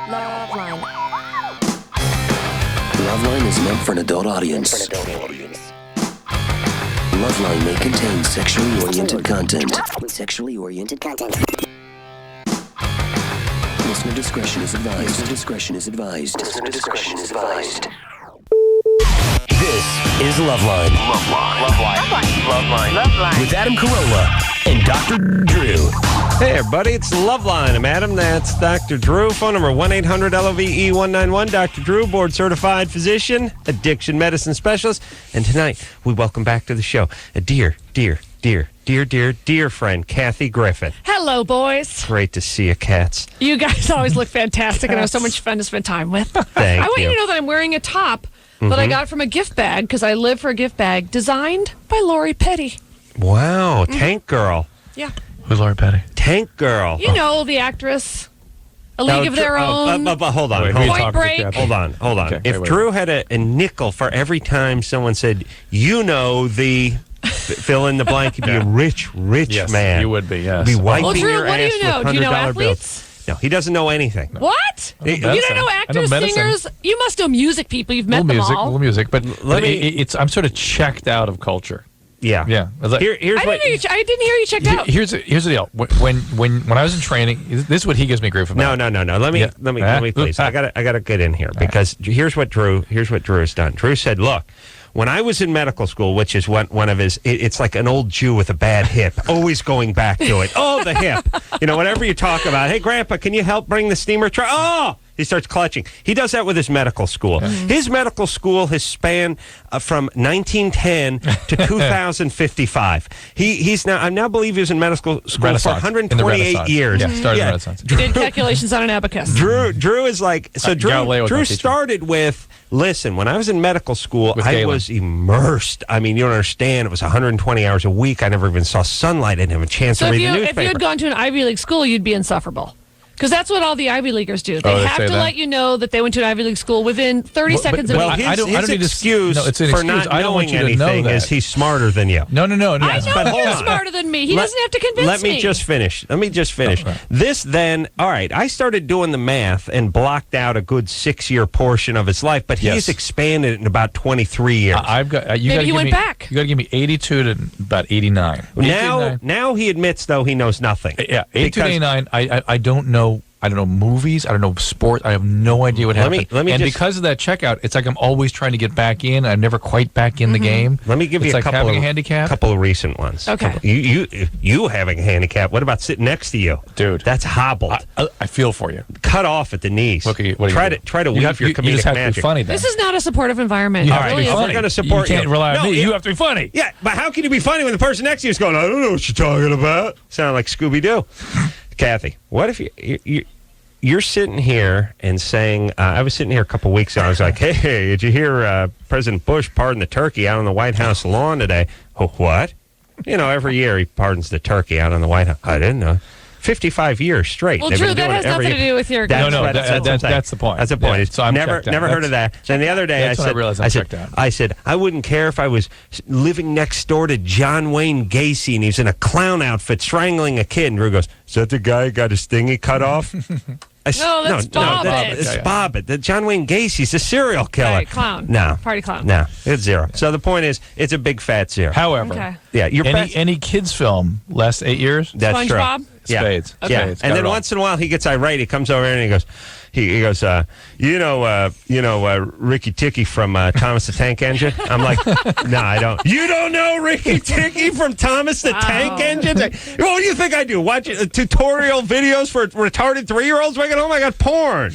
LoveLine. LoveLine is meant for an adult audience. LoveLine may contain sexually oriented content. Listener discretion is advised. This is LoveLine. LoveLine. With Adam Carolla and Dr. Drew. Hey, everybody, it's LoveLine. I'm Adam. That's Dr. Drew. Phone number 1-800-LOVE-191. Dr. Drew, board-certified physician, addiction medicine specialist. And tonight, we welcome back to the show a dear friend, Kathy Griffin. Hello, boys. Great to see you, cats. You guys always look fantastic, and it was so much fun to spend time with. Thank I want you. you to know that I'm wearing a top that I got from a gift bag, because I live for a gift bag, designed by Lori Petty. Wow, Tank Girl. Yeah. Who's Lori Petty? Tank Girl. You know, the actress, A League of Their Own. Hold on. Point Break. Hold on. Okay, If Drew had a nickel for every time someone said, you know, the fill in the blank, you'd be a rich Yes, man. you would be, yes. Be wiping Well, Drew, your what do ass you know? with Do you know $100 athletes? bills. No, he doesn't know anything. What? You medicine. don't know I actors, medicine. singers? You must know music people. You've met them all. Little music, but me- I'm sort of checked out of culture. Yeah. Yeah. It's like- Here's I what... didn't hear you checked out. Here's the deal. When I was in training, this is what he gives me grief about. No. Let me please. I gotta get in here because here's what Drew has done. Drew said, look, when I was in medical school, which is one of his, it's like an old Jew with a bad hip, always going back to it. Oh, the hip. You know, whatever you talk about. Hey, Grandpa, can you help bring the steamer truck? Oh! He starts clutching. He does that with his medical school. Mm-hmm. His medical school has spanned from 1910 to 2055. I now believe he was in medical school for 128 years. Yeah, started in Renaissance. Did calculations on an abacus. Drew is like, so Drew teacher. started with, listen, when I was in medical school, I was immersed. I mean, you don't understand. It was 120 hours a week. I never even saw sunlight. I didn't have a chance to read the newspaper. If you had gone to an Ivy League school, you'd be insufferable. Because that's what all the Ivy Leaguers do. They have to let you know that they went to an Ivy League school within 30 seconds of his excuse for not knowing anything is he's smarter than you. No. I know you're smarter than me. He doesn't have to convince me. Let me just finish. Right. This then, all right, I started doing the math and blocked out a good 6-year portion of his life, but he's expanded it in about 23 years. Maybe he went back. You got to give me 82 to about 89. Now he admits, though, he knows nothing. Yeah, 82 to 89, I don't know. I don't know movies. I don't know sport. I have no idea what happened. Because of that checkout, it's like I'm always trying to get back in. I'm never quite back in the game. Let me give you a couple of recent ones. Okay. You having a handicap. What about sitting next to you? Dude. That's hobbled. I feel for you. Cut off at the knees. What try to weave your comedic you just have magic. To be funny then. This is not a supportive environment. You It have to really be isn't. funny. We're going to support you. You can't rely on me. You have to be funny. Yeah, but how can you be funny when the person next to you is going, I don't know what you're talking about? Sound like Scooby-Doo. Kathy, what if you're sitting here and saying, I was sitting here a couple weeks ago, I was like, hey, did you hear President Bush pardon the turkey out on the White House lawn today? Oh, what? You know, every year he pardons the turkey out on the White House. I didn't know. 55 years straight. Well, Drew, that has nothing to do with your... That's the point. That's the point. Yeah, so I'm never heard of that. Then the other day I said, I said, I wouldn't care if I was living next door to John Wayne Gacy and he's in a clown outfit strangling a kid. And Drew goes, is that the guy who got his thingy cut off? That's Bobbitt. It's Bobbitt. John Wayne Gacy's a serial killer. Right, clown. No. Party clown. No, it's zero. So the point is, it's a big fat zero. However, yeah, any kids film last 8 years? That's SpongeBob? true. Spades. Yeah. Yeah. And then once in a while he gets irate. He comes over and he goes, Ricky Ticky from Thomas the Tank Engine. I'm like, no, I don't. You don't know Ricky Ticky from Thomas the Tank Engine? Like, what do you think I do? Watch tutorial videos for retarded 3-year-olds? When I get home, I got porn.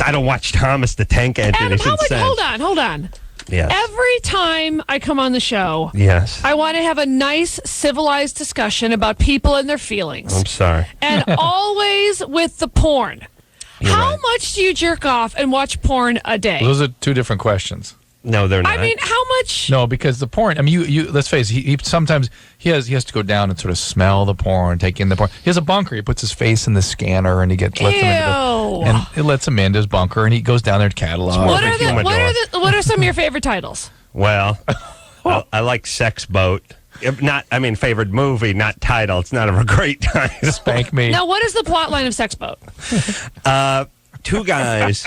I don't watch Thomas the Tank Engine. Adam, hold on. Yes. Every time I come on the show, yes, I want to have a nice, civilized discussion about people and their feelings. I'm sorry. And always with the porn. How much do you jerk off and watch porn a day? Those are two different questions. No, they're not. I mean, how much? No, because the porn. I mean, you. Let's face it. He sometimes he has to go down and sort of smell the porn, take in the porn. He has a bunker. He puts his face in the scanner and lets him into and it lets him into his bunker, and he goes down there to catalog. What are some of your favorite titles? Well, I like Sex Boat. Favorite movie, not title. It's not a great title. Spank Me. Now, what is the plot line of Sex Boat? two guys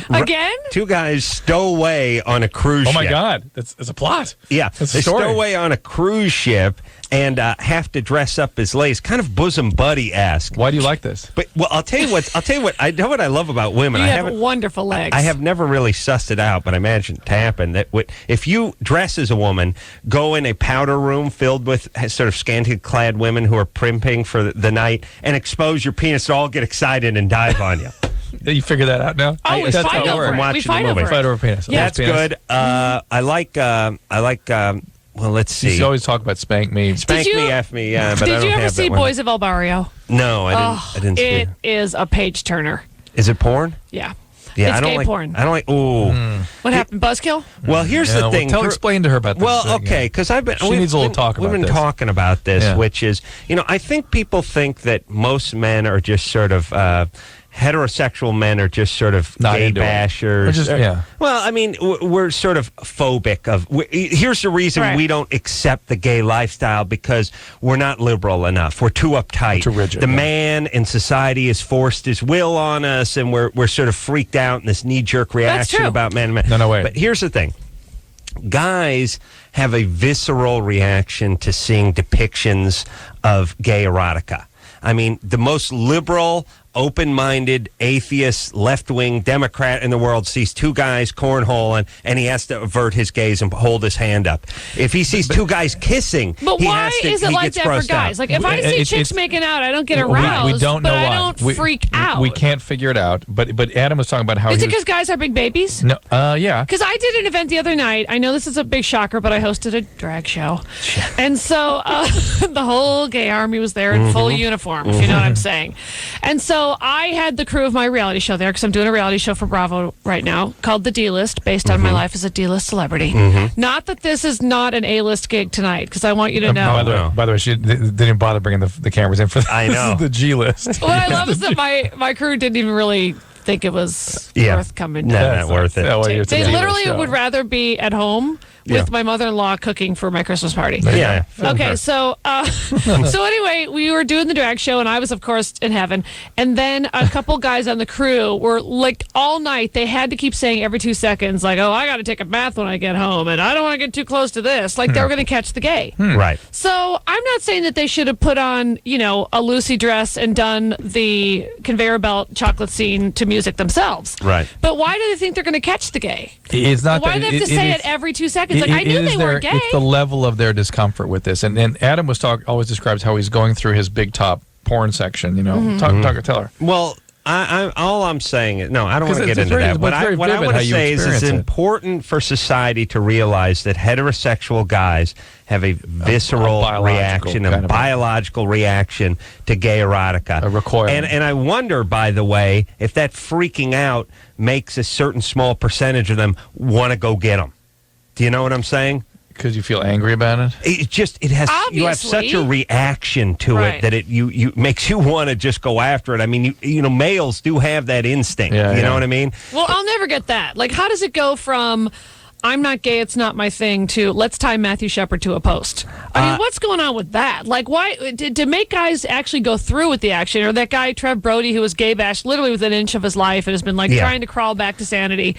again. Two guys stow away on a cruise ship. Oh my God, it's a plot. Yeah, that's a they story. stow away on a cruise ship and have to dress up as ladies, kind of bosom buddy-esque. Why do you like this? But I'll tell you what. I know what I love about women. You have wonderful legs. I have never really sussed it out, but I imagine it to happen. That if you dress as a woman, go in a powder room filled with sort of scantily clad women who are primping for the night, and expose your penis, to all get excited and dive on you. You figure that out now? Oh, we fight over it. We fight over it. Fight over penis. Yeah. That's good. I like. Well, let's see. You always talk about spank me. Spank me, F me, yeah. But did I don't you ever have see that one. Boys of El Barrio? No, I didn't see it. It is a page turner. Is it porn? Yeah. Yeah, it's I don't gay like porn. I don't like. Ooh. What happened? Buzzkill? Well, here's the thing. Explain to her about this. Well, okay, because she needs a little talk about this. We've been talking about this, which is, I think people think that most men are just sort of heterosexual men are just sort of not gay bashers. Well, I mean, we're sort of phobic of. Here's the reason we don't accept the gay lifestyle, because we're not liberal enough. We're too uptight. Too rigid. The man in society has forced his will on us, and we're sort of freaked out in this knee-jerk reaction about men. No, wait. But here's the thing. Guys have a visceral reaction to seeing depictions of gay erotica. I mean, the most liberal, open-minded, atheist, left-wing Democrat in the world sees two guys cornholing, and he has to avert his gaze and hold his hand up. If he sees two guys kissing, but why is it like that for guys? Like, if I see chicks making out, I don't get aroused. We don't know why. I don't freak out. We can't figure it out. But Adam was talking about how is it because guys are big babies? No, yeah. Because I did an event the other night. I know this is a big shocker, but I hosted a drag show, and so the whole gay army was there in full uniform. If you know what I'm saying, and so I had the crew of my reality show there, because I'm doing a reality show for Bravo right now called The D-List, based on my life as a D-List celebrity. Not that this is not an A-list gig tonight, because I want you to know. By the way, she didn't bother bringing the cameras in for this. I know. This is the G-List. What I love is that my crew didn't even really think it was worth coming to. Not worth it. They literally would rather be at home with my mother-in-law cooking for my Christmas party. Yeah. Okay, so anyway, we were doing the drag show, and I was, of course, in heaven. And then a couple guys on the crew were, like, all night, they had to keep saying every 2 seconds, like, oh, I got to take a bath when I get home, and I don't want to get too close to this. Like, they were going to catch the gay. Right. So I'm not saying that they should have put on, a Lucy dress and done the conveyor belt chocolate scene to music themselves. Right. But why do they think they're going to catch the gay? It's not. Why do they have to say it every 2 seconds? Like, I knew they weren't gay. It's the level of their discomfort with this. And Adam always describes how he's going through his big top porn section, tell her. Well, all I'm saying is, no, I don't want to get into that. What I want to say is it's important for society to realize that heterosexual guys have a visceral reaction, a biological reaction to gay erotica. A recoil. And I wonder, by the way, if that freaking out makes a certain small percentage of them want to go get them. Do you know what I'm saying? Because you feel angry about it? It has. Obviously. You have such a reaction to it that it makes you want to just go after it. I mean, males do have that instinct. You know what I mean? Well, I'll never get that. Like, how does it go from I'm not gay, it's not my thing, to let's tie Matthew Shepard to a post? I mean, what's going on with that? Like, why to make guys actually go through with the action? Or that guy Trev Brody, who was gay bashed literally within an inch of his life and has been trying to crawl back to sanity.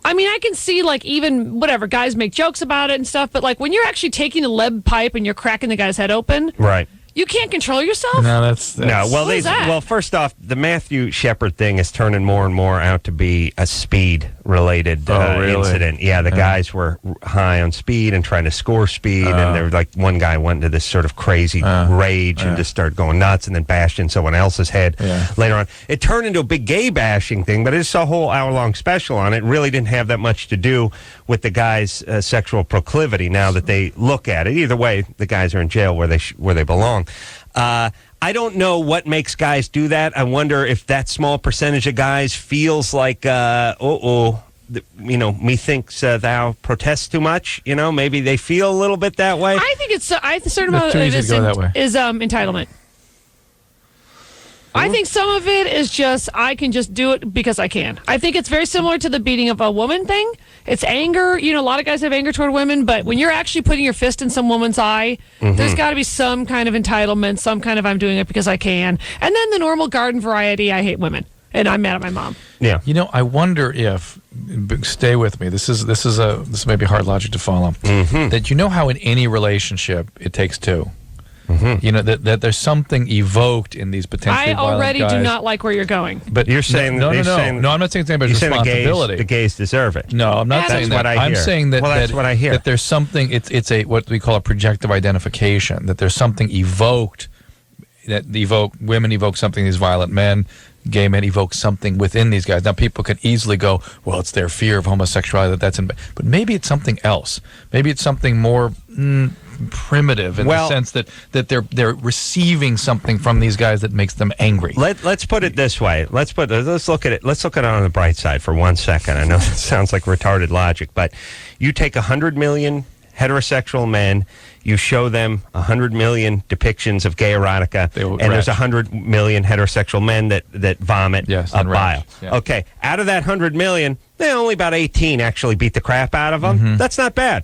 I mean, I can see, like, even whatever, guys make jokes about it and stuff, but, like, when you're actually taking a lead pipe and you're cracking the guy's head open, right? You can't control yourself? No, that's no. Well, first off, the Matthew Shepard thing is turning more and more out to be a speed-related incident. Yeah, the guys were high on speed and trying to score speed, and there was like one guy went into this sort of crazy rage and just started going nuts, and then bashed in someone else's head later on. It turned into a big gay bashing thing, but it's a whole hour-long special on it. It really didn't have that much to do with the guy's sexual proclivity. Now that they look at it, either way, the guys are in jail where they belong. I don't know what makes guys do that. I wonder if that small percentage of guys feels like, methinks thou protest too much. Maybe they feel a little bit that way. I think it's a certain amount of it is entitlement. I think some of it is just, I can just do it because I can. I think it's very similar to the beating of a woman thing. It's anger. A lot of guys have anger toward women, but when you're actually putting your fist in some woman's eye, there's got to be some kind of entitlement, some kind of I'm doing it because I can. And then the normal garden variety, I hate women. and I'm mad at my mom. Yeah. You know, I wonder if, stay with me. This may be hard logic to follow. That you know how in any relationship it takes two. You know that there's something evoked in these potentially I violent already guys. do not like where you're going. But you're saying no. I'm not saying it's anybody's responsibility. The gays deserve it. No, I'm not saying That's that. what I I'm hear. saying that, Well, that's what I hear. that there's something. It's a what we call a projective identification. That there's something evoked. Women evoke something. These violent men, gay men evoke something within these guys. Now people can easily go, well, it's their fear of homosexuality but maybe it's something else. Maybe it's something more primitive in the sense that they're receiving something from these guys that makes them angry. Let's put it this way. Let's look at it. Let's look at it on the bright side for 1 second. I know it sounds like retarded logic, but you take 100 million heterosexual men, you show them 100 million depictions of gay erotica, and there's 100 million heterosexual men that vomit bile. Yeah. Okay, out of that 100 million, only about 18 actually beat the crap out of them. That's not bad.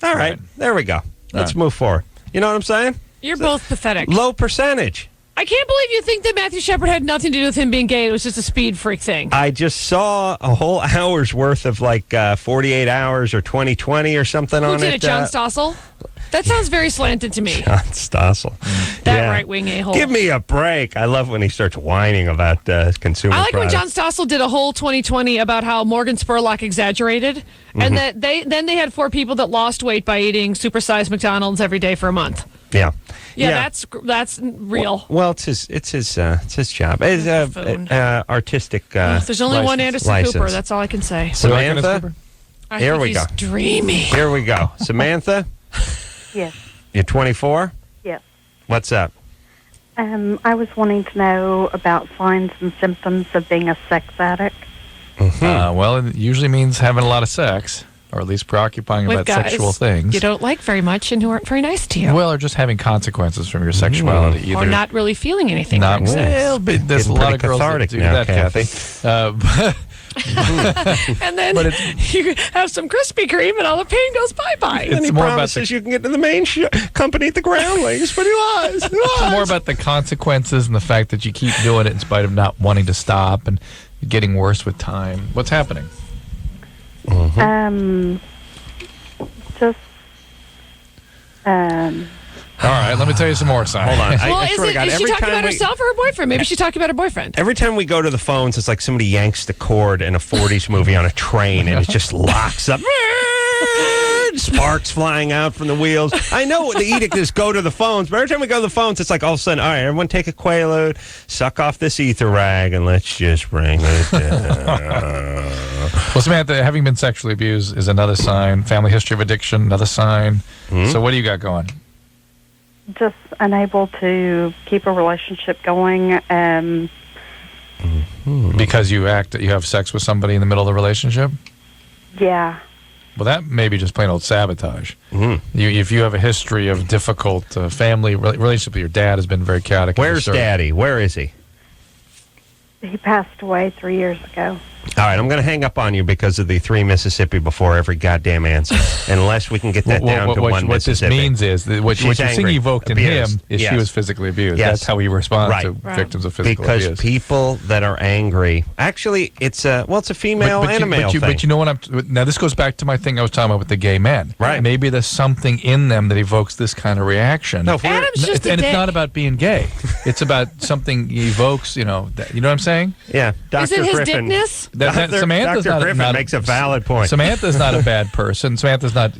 All right, there we go. Let's move forward. You know what I'm saying? You're both pathetic. Low percentage. I can't believe you think that Matthew Shepard had nothing to do with him being gay. It was just a speed freak thing. I just saw a whole hour's worth of 48 hours or 20/20 or something on it. Who did it, John Stossel? That sounds very slanted to me. John Stossel. That right-wing a-hole. Give me a break. I love when he starts whining about consumer I like when products. John Stossel did a whole 20/20 about how Morgan Spurlock exaggerated, and that they had 4 people that lost weight by eating supersized McDonald's every day for a month. Yeah. That's real. Well, it's his job. It's artistic. There's only one Anderson license. Cooper. That's all I can say. Samantha. Here we go. Dreamy. Here we go. Samantha. Yes. You're 24. Yes. What's up? I was wanting to know about signs and symptoms of being a sex addict. Well, it usually means having a lot of sex, or at least preoccupying With about guys sexual things. you don't like very much and who aren't very nice to you. Well, or just having consequences from your sexuality. Either or not really feeling anything. Not for sex. well, but there's a lot of girls that cathartic do now, that, Kathy. And then you have some Krispy Kreme and all the pain goes bye-bye. And he more about promises you can get to the main company at the Groundlings, but he lies. It's more about the consequences and the fact that you keep doing it in spite of not wanting to stop and getting worse with time. What's happening? Just All right, let me tell you some more, Simon. Hold on. Well, I swear to God, is she every talking time about herself or her boyfriend? Maybe she's talking about her boyfriend. Every time we go to the phones, it's like somebody yanks the cord in a 40s movie on a train, and it just locks up. Sparks flying out from the wheels. I know what the edict is, go to the phones, but every time we go to the phones, it's like all of a sudden, all right, everyone take a Quaalude, suck off this ether rag, and let's just bring it down. Well, Samantha, having been sexually abused is another sign. Family history of addiction, another sign. So what do you got going? just unable to keep a relationship going. Because you have sex with somebody in the middle of the relationship? Yeah. Well, that may be just plain old sabotage. If you have a history of difficult family relationship with your dad has been very chaotic. Where's Daddy? Where is he? He passed away 3 years ago. All right, I'm going to hang up on you because of the 3 Mississippi before every goddamn answer. Unless we can get that down to 1 what Mississippi. This means is that what you're seeing evoked in him is she was physically abused. Yes. That's how he responds to victims of physical abuse. Because people that are angry, actually, it's a female and a male thing. But you know what now this goes back to my thing I was talking about with the gay men. Right. Maybe there's something in them that evokes this kind of reaction. No, Adam's just and it's not about being gay. It's about something evokes, you know what I'm saying? Yeah. Dr. Is it his Griffin. dickness? Samantha's Dr. Griffin makes a valid point. Samantha's not a bad person. Samantha's not,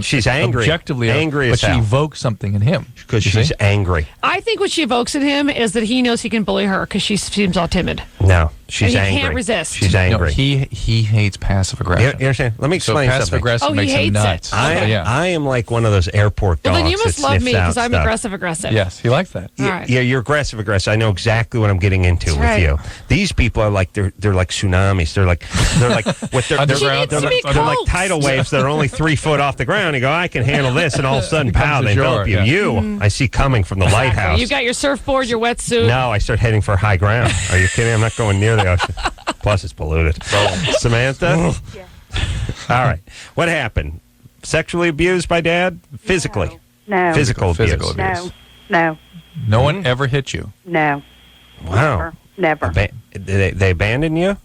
she's angry. Objectively angry but she evokes something in him. Because she's angry. I think what she evokes in him is that he knows he can bully her because she seems all timid. No, she's and he angry. Can't resist. She's angry. No, he hates passive aggression. You understand? Let me explain passive something. aggressive makes he him hates nuts. it. I am like one of those airport dogs. Well, then you must that love me sniffs out because I'm stuff. aggressive. Yes, he likes that. All right. Yeah, you're aggressive. I know exactly what I'm getting into with right. you. These people are like they're like tsunamis. They're like with their Underground. they're like tidal waves that are only 3 foot off the ground. You go, I can handle this, and all of a sudden, pow, they envelop you. Yeah. I see coming from the lighthouse. You got your surfboard, your wetsuit. No, I start heading for high ground. Are you kidding? I'm not going near the ocean. Plus, it's polluted. Samantha? Yeah. All right. What happened? Sexually abused by Dad? Physically? No. Physical abuse? No. No. No one ever hit you? No. Wow. Never. They abandoned you?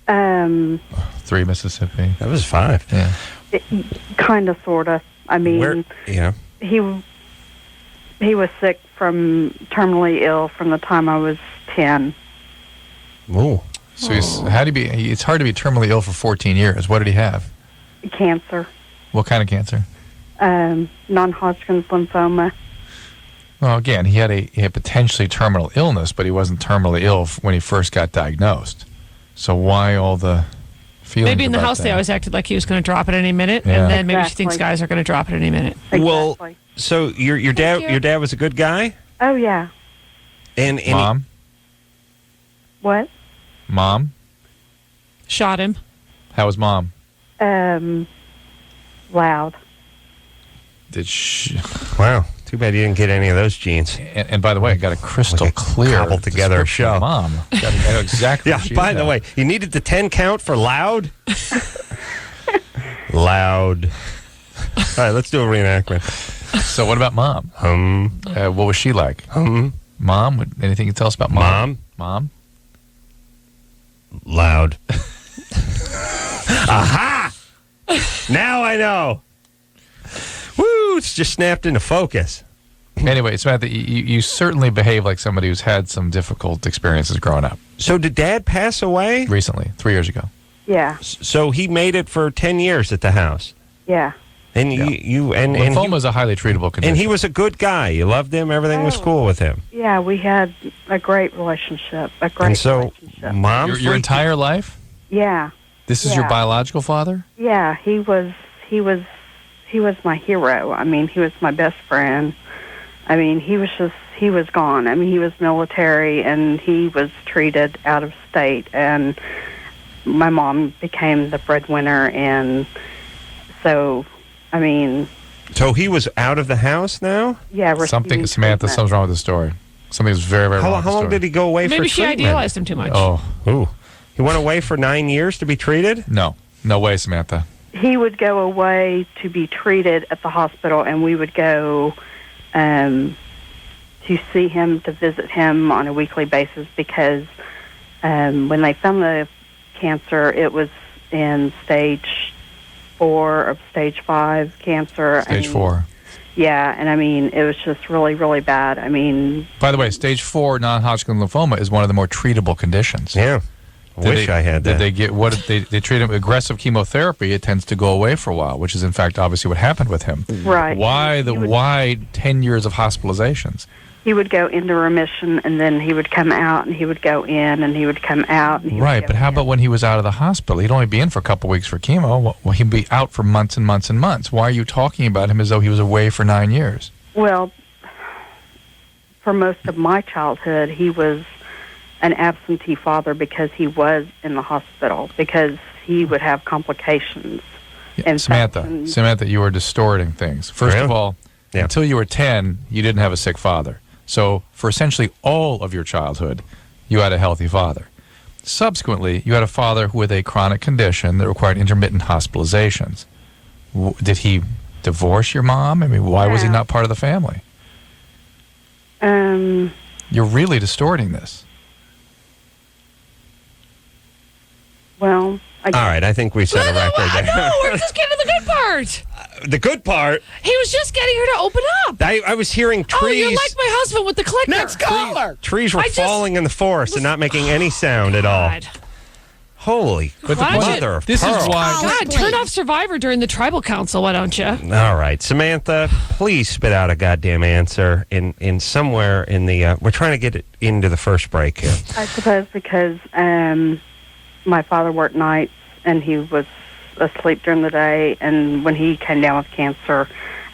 3 Mississippi. That was 5. Yeah. Kind of, sort of. I mean, he was sick from terminally ill from the time I was 10. Ooh. So it's hard to be terminally ill for 14 years. What did he have? Cancer. What kind of cancer? Non-Hodgkin's lymphoma. Well, again, he had potentially terminal illness, but he wasn't terminally ill when he first got diagnosed. So why all the feelings? Maybe in the about house that? they always acted like he was going to drop at any minute, Yeah. and then maybe she Exactly. thinks guys are going to drop at any minute. Exactly. Well, so your dad was a good guy? Oh, yeah. And Mom? What? Mom? Shot him. How was Mom? Loud. Did she? Wow. Too bad you didn't get any of those genes. And by the way, I got a crystal clear cobbled together description of show. Mom. I know exactly. Yeah, what she by is the now. way, you needed the 10 count for loud? Loud. All right, let's do a reenactment. So what about Mom? What was she like? Mom? Anything you can tell us about Mom? Mom? Loud. Aha! Now I know. Woo! It's just snapped into focus. Anyway, Samantha, you certainly behave like somebody who's had some difficult experiences growing up. So did Dad pass away? Recently, 3 years ago. Yeah. So he made it for 10 years at the house. Yeah. And you and Lymphoma is a highly treatable condition. and he was a good guy. You loved him. Everything was cool with him. Yeah, we had a great relationship. And so, relationship. Mom, your entire life? Yeah. This is your Yeah. biological father? Yeah, he was my hero. I mean, he was my best friend. I mean, he was gone. I mean, he was military and he was treated out of state, and my mom became the breadwinner, and so, I mean, So he was out of the house now? yeah, Samantha, something's wrong with the story. Something's very, very wrong with the How long story. did he go away Maybe for she treatment? idealized him too much. Oh, Ooh. He went away for 9 years to be treated? no. No way, Samantha. He would go away to be treated at the hospital, and we would go to see him, to visit him on a weekly basis, because when they found the cancer, it was in stage 4 of stage 5 cancer. Stage 4. Yeah, and I mean, it was just really, really bad. I mean, By the way, stage 4 non-Hodgkin lymphoma is one of the more treatable conditions. Yeah. I had that. Did they get they treat him with aggressive chemotherapy? It tends to go away for a while, which is in fact obviously what happened with him. right. Why 10 years of hospitalizations? He would go into remission, and then he would come out, and he would go in, and he would come out. And he would Right, go but how in. about when he was out of the hospital? He'd only be in for a couple weeks for chemo. Well, he'd be out for months and months and months. Why are you talking about him as though he was away for 9 years? Well, for most of my childhood, he was an absentee father because he was in the hospital, because he would have complications. Samantha, you are distorting things. First of all, until you were 10, you didn't have a sick father. So for essentially all of your childhood, you had a healthy father. Subsequently, you had a father with a chronic condition that required intermittent hospitalizations. Did he divorce your mom? I mean, why was he No. not part of the family? You're really distorting this. Well, All right, I think we set a record there. No, we're just getting to the good part. The good part, He was just getting her to open up. I was hearing trees. Oh, you're like my husband with the clicker. Next caller! Trees were I just- falling in the forest and not making any sound at all. God. Holy But the Watch point- it. mother of this is pearl. why. God, turn off Survivor during the tribal council, why don't you? All right, Samantha, please spit out a goddamn answer in somewhere in the. We're trying to get it into the first break here. I suppose because my father worked nights, and he was asleep during the day, and when he came down with cancer,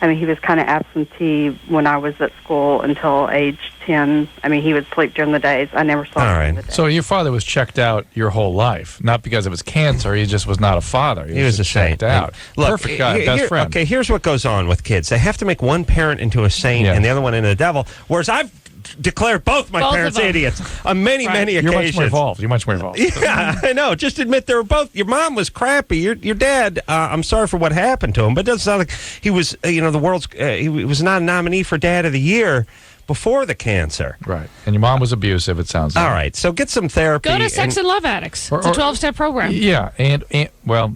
I mean, he was kind of absentee when I was at school until age 10. I mean, he would sleep during the days. I never saw him All during right. the day. So your father was checked out your whole life, not because of his cancer. He just was not a father. He was a just saint. checked out. Look, Perfect guy, best friend. Okay, here's what goes on with kids. They have to make one parent into a saint Yes. and the other one into the devil, whereas I've declared both my Both of parents them. idiots on many, many You're occasions. much more involved. You're much more involved. Yeah, I know. Just admit they were both. Your mom was crappy. Your dad. I'm sorry for what happened to him, but it doesn't sound like he was. The world's. He was not a nominee for Dad of the Year, before the cancer. Right. And your mom was abusive, it sounds like. All right, so get some therapy. Go to Sex and Love Addicts. It's a 12-step program. Yeah, and well,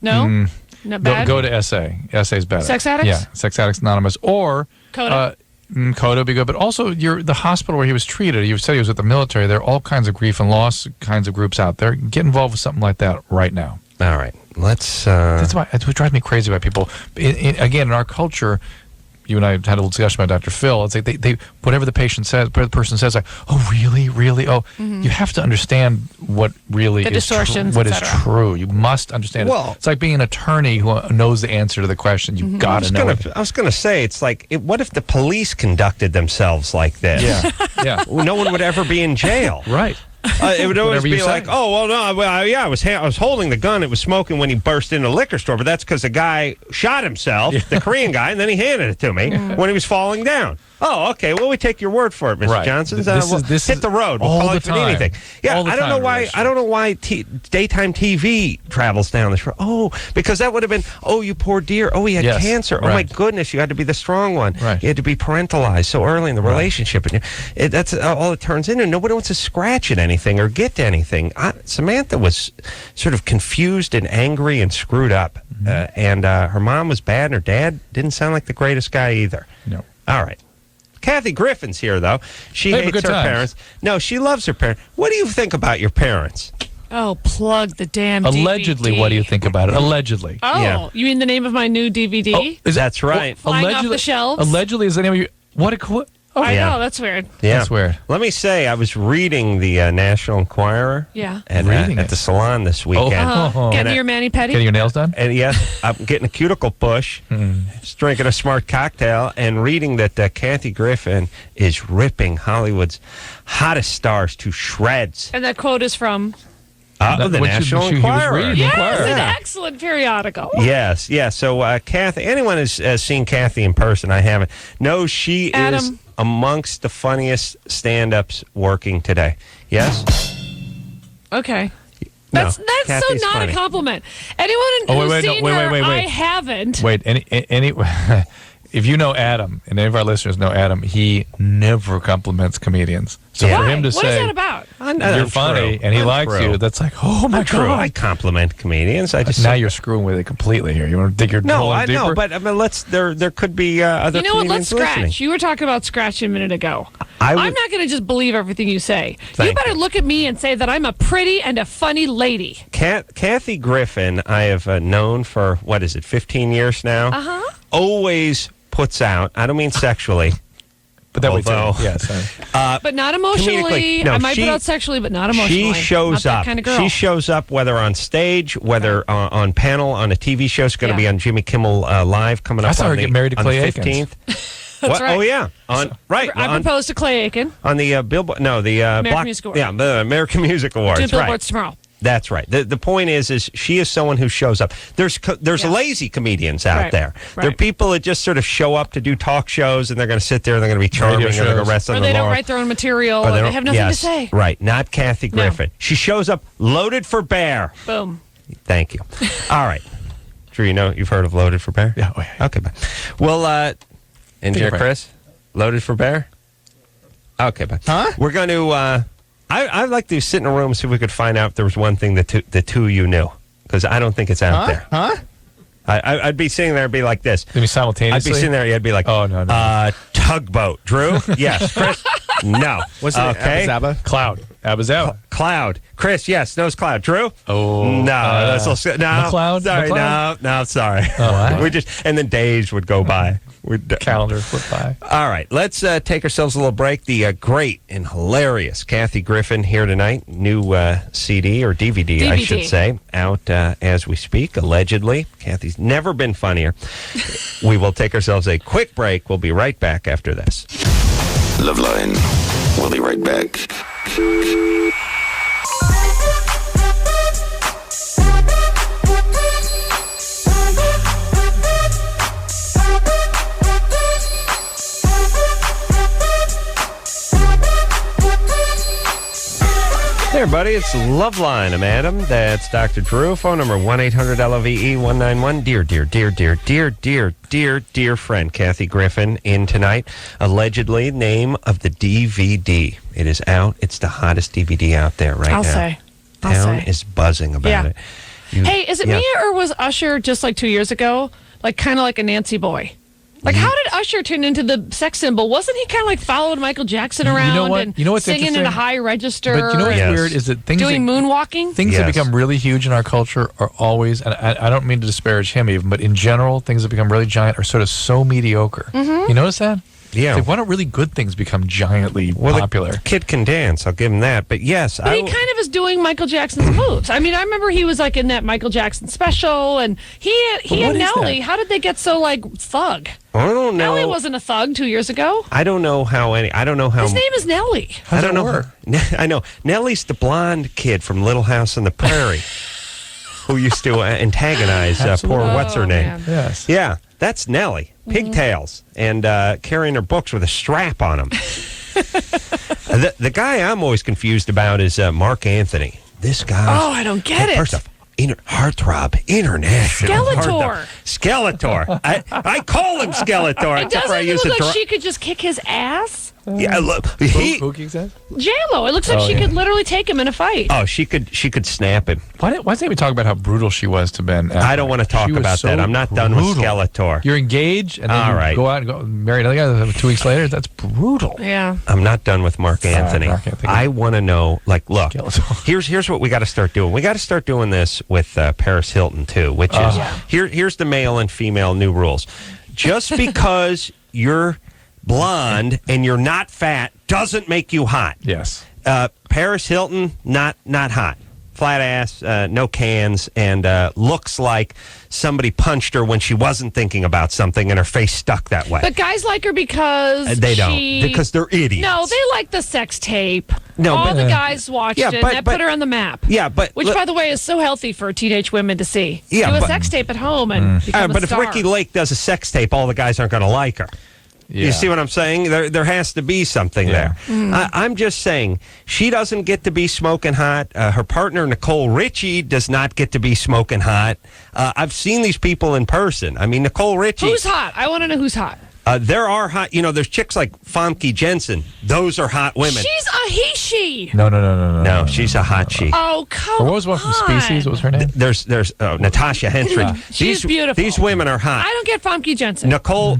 No? Not bad? go to SA. SA's better. Sex Addicts? Yeah, Sex Addicts Anonymous. Or Coda? Coda would be good. But also, the hospital where he was treated, you said he was with the military. There are all kinds of grief and loss kinds of groups out there. Get involved with something like that right now. All right, let's... That's what drives me crazy about people. Again, in our culture... You and I had a little discussion about Dr. Phil. It's like they whatever the patient says, whatever the person says, like, oh, really? Oh, you have to understand what really the is distortions, what is etc. true. You must understand Well- it. It's like being an attorney who knows the answer to the question. You've got to know it. I was going to say, it's like, what if the police conducted themselves like this? Yeah. No one would ever be in jail. Right. It would always Whatever you be like, say. oh, well, no, I was holding the gun. It was smoking when he burst into the liquor store, but that's because the guy shot himself, the Korean guy, and then he handed it to me when he was falling down. Oh, okay. Well, we take your word for it, Mr. Right. Johnson. This hit is the road. We'll all call the it for time. anything. Yeah, All the I don't time know why. relationship. I don't know why daytime TV travels down this road. Oh, because that would have been. Oh, you poor dear. Oh, he had Yes, cancer. Oh my right. goodness, you had to be the strong one. Right. You had to be parentalized so early in the relationship, and that's all it turns into. Nobody wants to scratch at anything or get to anything. Samantha was sort of confused and angry and screwed up, and her mom was bad, and her dad didn't sound like the greatest guy either. No. All right. Kathy Griffin's here, though. She Hey, but hates good her times. parents. No, she loves her parents. What do you think about your parents? Oh, plug the damn Allegedly, DVD. what do you think about it? Allegedly. Oh, Yeah. you mean the name of my new DVD? That's right. Flying off the shelves? Allegedly is the name of your... What? Oh, I yeah. know, that's weird. Yeah. That's weird. Let me say, I was reading the National Enquirer Yeah. Reading at it. the salon this weekend. Getting your mani-pedi? Getting your nails done? And yes, I'm getting a cuticle push, just drinking a smart cocktail, and reading that Kathy Griffin is ripping Hollywood's hottest stars to shreds. And that quote is from... The What National she was Enquirer. reading. Yes, Enquirer. an Yeah. excellent periodical. Yes, yes. So Kathy, anyone has seen Kathy in person, I haven't, knows she is Adam. amongst the funniest stand-ups working today. Yes? Okay. No, That's so Kathy's not funny. a compliment. Anyone Oh, who's wait, no, seen wait, her, wait. I haven't. Wait, any if you know Adam, and any of our listeners know Adam, he never compliments comedians. So Yeah. for Why? him to What is say that about? you're funny and he likes you, that's like, oh my True. I god. compliment comedians. I just Now you're screwing with it completely here. You want to dig your no, hole I deeper? know, but I mean, there could be other You know what? Let's comedians listening. scratch. You were talking about scratch a minute ago. I I'm would- not going to just believe everything you say. Thank You better you. look at me and say that I'm a pretty and a funny lady. Kathy Griffin, I have known for, what is it, 15 years now? Uh-huh. Always puts out, I don't mean sexually, but that way too. although- Yes. But not emotionally. comedically, no, I might she- put out sexually, but not emotionally. she shows not that up. kind of girl. She shows up whether on stage, whether on panel, on a TV show. It's going to Yeah. be on Jimmy Kimmel Live coming up I saw on her the, get married to on Clay the Aikens. 15th. That's right. Oh, yeah. Right. I proposed to Clay Aiken. On the Billboard, no, the American Music Awards. Yeah, the American Music Awards. Do billboards Right. tomorrow. That's right. The point is she is someone who shows up. There's Yeah. lazy comedians out Right, there. right. There are people that just sort of show up to do talk shows, and they're going to sit there and they're going to be charming and they're going shows. to rest on Or the they don't laurels. write their own material. Or Or they don't- have nothing yes, to say. Right. Not Kathy No. Griffin. She shows up loaded for bear. Boom. Thank you. All right. Drew, you've heard of Loaded for Bear? Yeah. Oh, yeah. Okay, bye. Well, engineer of it. Chris, Loaded for Bear? Okay, bye. Huh? We're going to, I'd like to sit in a room and see if we could find out if there was one thing that the two of you knew, because I don't think it's out there. Huh? I'd be sitting there and be like this. Maybe I'd simultaneously. be sitting there, you'd be like, Oh, no. tugboat. Drew? Yes. Chris? No. Was it okay. Abba? Cloud. Abazaba. Cloud. Chris, yes. No, it's Cloud. Drew? Oh. No, that's also, no. McLeod? Sorry, McLeod? no, sorry. Oh, wow. We just, and then days would go by. Calendar flip by. All right, let's take ourselves a little break. The great and hilarious Kathy Griffin here tonight. New CD or DVD, I should say, out as we speak, allegedly. Kathy's never been funnier. We will take ourselves a quick break. We'll be right back after this. LoveLine. We'll be right back. Hey, everybody, it's LoveLine. I'm Adam. That's Dr. Drew. Phone number 1-800-LOVE-191. Dear friend Kathy Griffin in tonight. Allegedly, name of the DVD. It is out. It's the hottest DVD out there right now. Town is buzzing about it. Hey, is it me or was Usher just like 2 years ago, like kind of like a Nancy boy? Like, how did Usher turn into the sex symbol? Wasn't he kind of like following Michael Jackson around and singing in a high register? But you know what's weird is that things doing moonwalking? Things that become really huge in our culture are always, and I don't mean to disparage him even, but in general, things that become really giant are sort of so mediocre. You notice that? Yeah. Like, why don't really good things become giantly popular? The kid can dance. I'll give him that. But yes. But he kind of is doing Michael Jackson's moves. I mean, I remember he was like in that Michael Jackson special, and he and Nelly, how did they get so like thug? I don't know. Nelly wasn't a thug 2 years ago. I don't know how. His name is Nelly. I don't know. I know. Nelly's the blonde kid from Little House on the Prairie who used to antagonize poor what's-her-name. Man. Yes. Yeah, that's Nelly. Pigtails and carrying her books with a strap on them. The guy I'm always confused about is Marc Anthony. This guy. Oh, I don't get it. First off, Heartthrob International. Skeletor. I call him Skeletor. It doesn't look like she could just kick his ass. Yeah, look. Who kicks that? J-Lo. It looks like she could literally take him in a fight. Oh, she could snap him. Why didn't we talk about how brutal she was to Ben? I don't want to talk about that. I'm not done with Skeletor. You're engaged, and then you go out and go marry another guy 2 weeks later. That's brutal. Yeah. I'm not done with Marc Anthony. I want to know, like, look, here's what we got to start doing. We got to start doing this with Paris Hilton, too, which is, here's the male and female new rules. Just because you're blonde and you're not fat doesn't make you hot. Yes. Paris Hilton, not hot. Flat ass, no cans, and looks like somebody punched her when she wasn't thinking about something and her face stuck that way. But guys like her because they don't. Because they're idiots. No, they like the sex tape. No, all the guys watched it, and that put her on the map. Yeah, which, by the way, is so healthy for teenage women to see. Yeah, do a sex tape at home and become a star. If Ricky Lake does a sex tape, all the guys aren't going to like her. Yeah. You see what I'm saying? There has to be something there. I'm just saying, she doesn't get to be smoking hot. Her partner, Nicole Richie, does not get to be smoking hot. I've seen these people in person. I mean, Nicole Richie. Who's hot? I want to know who's hot. There are hot, there's chicks like Famke Jensen. Those are hot women. She's a he-she. No, she's a hot she. Oh, come on. What was one from Species? What was her name? There's Natasha Henstridge. She's beautiful. These women are hot. I don't get Famke Jensen. Nicole.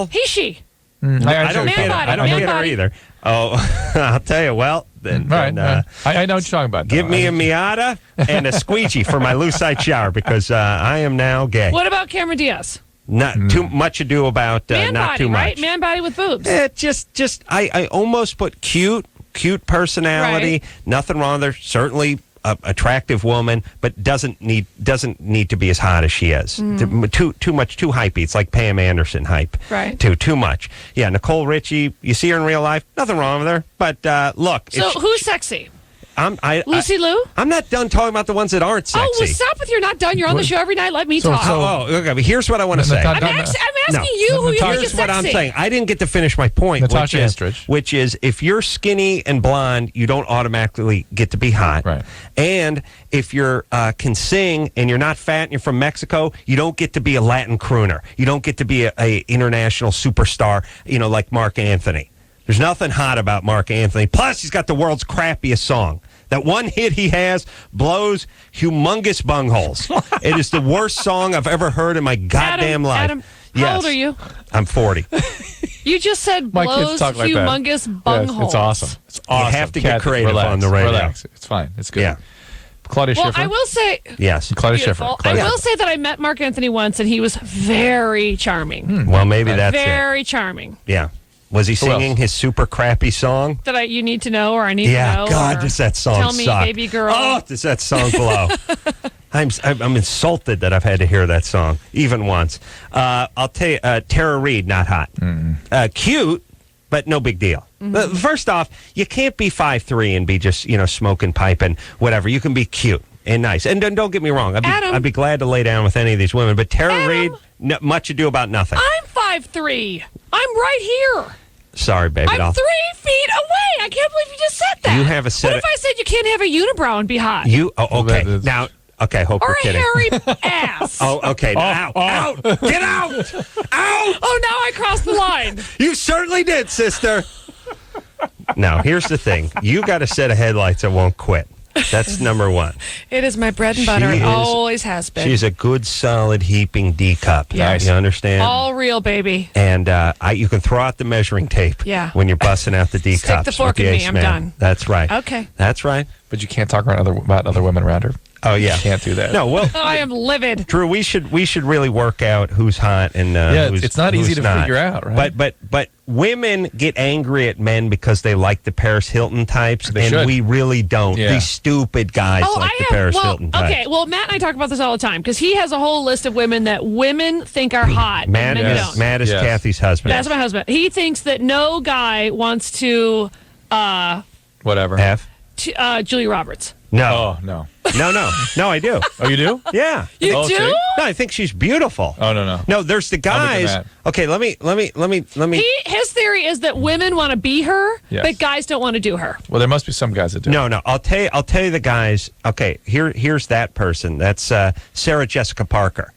He-she. I don't get her either. Oh, I'll tell you. Well, then, I know what you're talking about. Give me a Miata and a squeegee for my Lucite shower because I am now gay. What about Cameron Diaz? Not too much ado about man not body, too much. Right? Man body with boobs. Just I almost put cute personality. Right. Nothing wrong there. Certainly attractive woman, but doesn't need to be as hot as she is. Too hypey. It's like Pam Anderson hype. Right. Too much. Yeah, Nicole Richie. You see her in real life. Nothing wrong with her. But look. So who's sexy? Lucy Liu? I'm not done talking about the ones that aren't sexy. Oh, well, stop with you're not done. You're on the show every night. Let me talk. Okay, but here's what I want to say. I'm asking you who you think is Here's what I'm sexy. saying. I didn't get to finish my point, Natasha Henstridge. which is if you're skinny and blonde, you don't automatically get to be hot. Right. And if you're can sing and you're not fat and you're from Mexico, you don't get to be a Latin crooner. You don't get to be a international superstar, like Marc Anthony. There's nothing hot about Marc Anthony. Plus, he's got the world's crappiest song. That one hit he has blows humongous bungholes. It is the worst song I've ever heard in my goddamn life. Adam, how old are you? I'm 40. You just said My blows kids talk like humongous that. bungholes. Yes, it's awesome. It's awesome. You have to get Kathy, creative on the radio. Relax. It's fine. It's good. Yeah. Claudia Well, Schiffer. I will say, Yes. Claudia beautiful. Schiffer. Claudia. I will say that I met Marc Anthony once, and he was very charming. Well, maybe that's it. Very charming. Yeah. Was he singing his super crappy song? That you need to know, or I need to know. God, does that song tell me, suck. baby girl. Oh, does that song blow? I'm insulted that I've had to hear that song, even once. I'll tell you, Tara Reid, not hot. Cute, but no big deal. First off, you can't be 5'3" and be just, smoking pipe and whatever. You can be cute and nice. And don't get me wrong. I'd be glad to lay down with any of these women. But Tara Reid, much ado about nothing. I'm 5'3". I'm right here. Sorry, baby. I'm 3 feet away. I can't believe you just said that. You have a set What if I said you can't have a unibrow and be hot? okay. Now, okay, hope Or you're a kidding. hairy ass. Oh, okay. Out. Get out. Out. Oh, now I crossed the line. You certainly did, sister. Now, here's the thing. You got a set of headlights that won't quit. That's number one. It is my bread and butter. It always has been. She's a good, solid, heaping D cup. Yes. You understand? All real, baby. And you can throw out the measuring tape when you're busting out the D cups. Stick the fork in me. I'm done. That's right. Okay. That's right. But you can't talk about other women around her. Oh, yeah. You can't do that. No, well, I am livid. Drew, we should really work out who's hot and it's not easy to figure out, right? But women get angry at men because they like the Paris Hilton types, They and should. we really don't. Yeah. These stupid guys like the Paris Hilton types. Okay, well, Matt and I talk about this all the time because he has a whole list of women that women think are hot. Matt and men is, don't. Matt is Kathy's husband. That's my husband. He thinks that no guy wants to Whatever. Julia Roberts. No. Oh, no. No, I do. Oh, you do? Yeah. You Oh, do? see? No, I think she's beautiful. Oh, no. No, there's the guys. Matt. Okay, let me. His theory is that women want to be her, Yes. but guys don't want to do her. Well, there must be some guys that do. No. I'll tell you the guys. Okay, here's that person. That's Sarah Jessica Parker.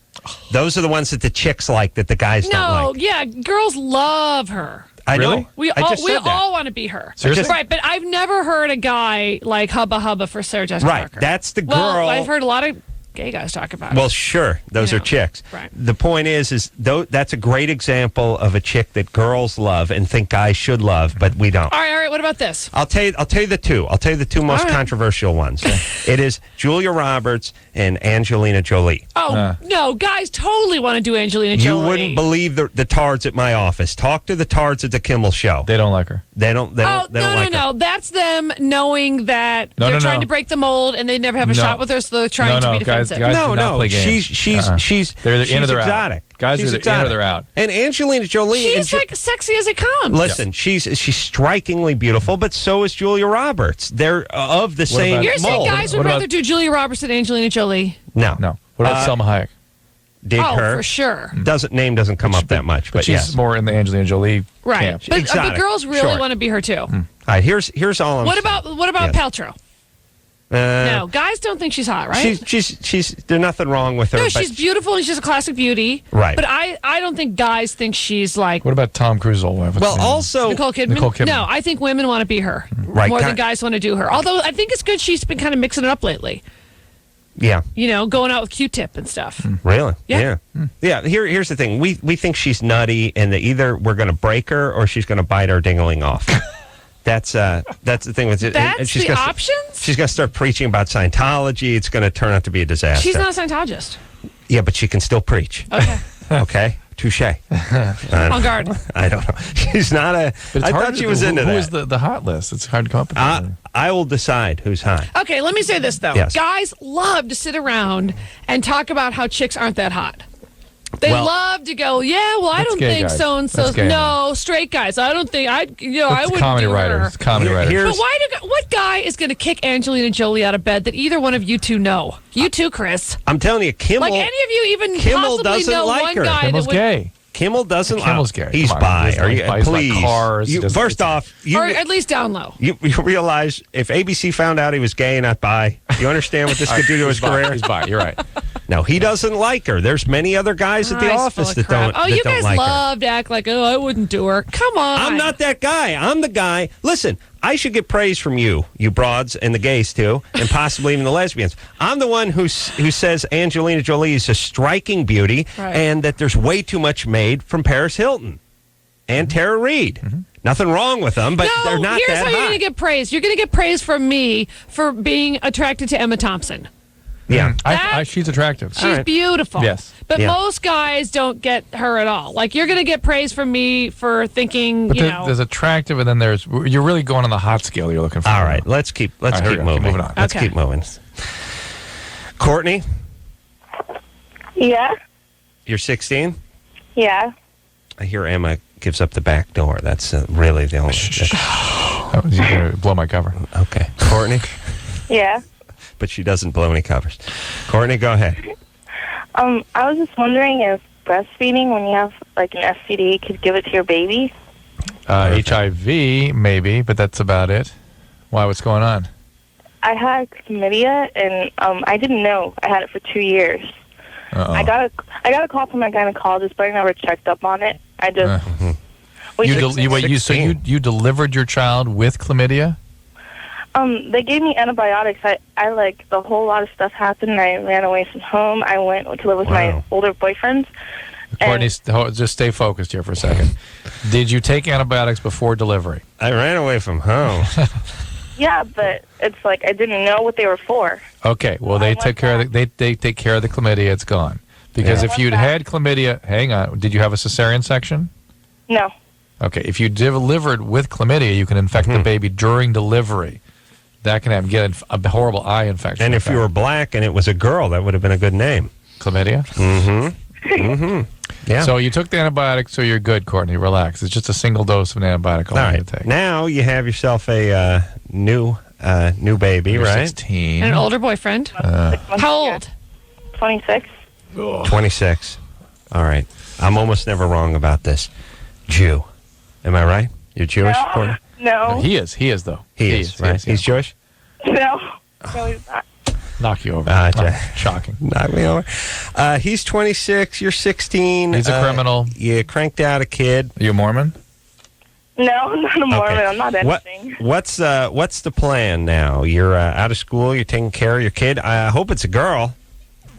Those are the ones that the chicks like that the guys don't No, like. yeah, girls love her. I Really? know. We I all just said that. all want to be her. Seriously? Right, but I've never heard a guy like hubba for Sarah Jessica Right, Parker. that's the Well, girl. I've heard a lot of gay guys talk about Well, it. sure, those You are know, chicks. right. The point is that's a great example of a chick that girls love and think guys should love, but we don't. All right, what about this? I'll tell you the two. I'll tell you the two most All right. controversial ones. It is Julia Roberts and Angelina Jolie. Oh, no, guys totally want to do Angelina Jolie. You wouldn't believe the tards at my office. Talk to the tards at the Kimmel Show. They don't like her. They don't like her. No. That's them knowing that No, they're no, trying no. to break the mold and they never have a No. shot with her, so they're trying to be guys, defensive. guys do not play games. She's They're either in or they're out. exotic. Guys she's are either in or exotic. they're out. And Angelina Jolie. She's like sexy as it comes. Listen, she's strikingly beautiful, but so is Julia Roberts. They're of the same about- You're saying mold. guys would What about- rather do Julia Roberts than Angelina Jolie? No. What about Selma Hayek? Dig Oh, her. for sure. Name doesn't come up that much, but she's yes. more in the Angelina Jolie Right. camp. But Exotic. girls really Sure. want to be her too. All right, here's all I'm What saying. about Yes. Paltrow? No, guys don't think she's hot, right? She's there's nothing wrong with her. No, but she's beautiful and she's a classic beauty. Right. But I don't think guys think she's like What about Tom Cruise's old wife? What's Well, her name? also Nicole Kidman. Nicole Kidman. No, I think women want to be her Right, more than kind- guys want to do her. Although I think it's good she's been kind of mixing it up lately. yeah. You know, going out with Q-Tip and stuff. Really? Yeah. Yeah. Here's the thing. We think she's nutty, and that either we're going to break her or she's going to bite our dingling off. That's the thing with it. That's and she's the gonna, options? She's going to start preaching about Scientology. It's going to turn out to be a disaster. She's not a Scientologist. Yeah, but she can still preach. Okay. Okay. Touche. On guard. I don't know. She's not a. But it's I hard thought to she do. was into Who that. is the hot list? It's hard to come up with. that. I will decide who's hot. Okay, let me say this, though. Yes. Guys love to sit around and talk about how chicks aren't that hot. They Well- love to go, yeah, well, I That's don't gay think guys. so-and-so. That's gay. No, straight guys. I don't think, I It's wouldn't comedy do writers. her. It's comedy writers. Here's- But what guy is going to kick Angelina Jolie out of bed that either one of you two know? You too, Chris. I'm telling you, Kimmel. Like any of you even Kimmel possibly doesn't know like one her. guy Kimmel's that would... gay. Kimmel doesn't. Kimmel's gay. He's Come on. bi. He Are you? doesn't like Please. cars. He You, doesn't- first off, you Or at least down low. you realize if ABC found out he was gay and not bi, you understand what this could do to his He's bi. career? He's bi. You're right. No, he doesn't like her. There's many other guys at the Christ, office full that of crap. don't. Oh, that you don't guys like her. love to act like, I wouldn't do her. Come on. I'm not that guy. I'm the guy. Listen, I should get praise from you broads, and the gays too, and possibly even the lesbians. I'm the one who says Angelina Jolie is a striking beauty, Right. and that there's way too much made from Paris Hilton and Tara Reid. Nothing wrong with them, but No, they're not here's that how you're hot. going to get praise. You're going to get praise from me for being attracted to Emma Thompson. Yeah. She's attractive. She's right. beautiful. Yes. But Yeah. most guys don't get her at all. Like, you're going to get praise from me for thinking, But you know. there's attractive, and then you're really going on the hot scale you're looking for. All right, let's keep All right, here we go. moving. Keep moving on. Let's Okay. keep moving. Courtney, Yeah, you're 16. yeah. I hear Emma gives up the back door. That's really the only. Oh, you're going to blow my cover. Okay, Courtney, Yeah. but she doesn't blow any covers. Courtney, go ahead. I was just wondering if breastfeeding, when you have like an STD, could give it to your baby. HIV, maybe, but that's about it. Why? What's going on? I had chlamydia, and I didn't know I had it for 2 years. Uh-oh. I got a call from my gynecologist, but I never checked up on it. I just you delivered your child with chlamydia? They gave me antibiotics. I like the whole lot of stuff happened. I ran away from home. I went to live with my older boyfriends. Courtney, just stay focused here for a second. Did you take antibiotics before delivery? I ran away from home. Yeah, but it's like I didn't know what they were for. Okay, well they take care of they take care of the chlamydia. It's gone. Because if you'd had chlamydia, hang on, did you have a cesarean section? No. Okay, if you delivered with chlamydia, you can infect the baby during delivery. That can happen. Get a horrible eye infection. And if you were black and it was a girl, that would have been a good name. Chlamydia? Yeah. So you took the antibiotic, so you're good, Courtney. Relax. It's just a single dose of an antibiotic all you take. Now you have yourself a new baby, You're right? 16. And an older boyfriend. How old? 26. 26. All right. I'm almost never wrong about this. Jew. Am I right? You're Jewish, Courtney? No. He is, though. He is, right? He's Jewish? No. No, he's not. Knock you over. Shocking. Knock me over. He's 26. You're 16. He's a criminal. You cranked out a kid. Are you a Mormon? No, I'm not a Mormon. Okay. I'm not anything. What's the plan now? You're out of school. You're taking care of your kid. I hope it's a girl.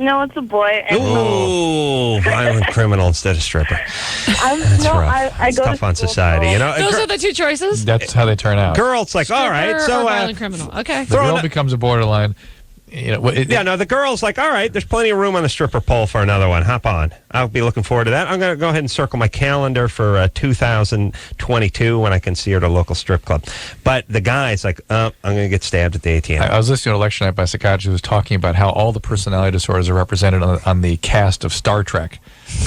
No, it's a boy. And Ooh, violent criminal instead of stripper. That's rough. I it's go tough to on school, society. so- You know, Those are the two choices. That's how they turn out. girl's like, all right, Stripper so or violent criminal. Okay. The girl becomes a borderline. You know, the girl's like, all right, there's plenty of room on the stripper pole for another one. Hop on. I'll be looking forward to that. I'm going to go ahead and circle my calendar for 2022 when I can see her at a local strip club. But the guy's like, I'm going to get stabbed at the ATM. I was listening to a lecture night by a psychiatrist who was talking about how all the personality disorders are represented on the cast of Star Trek.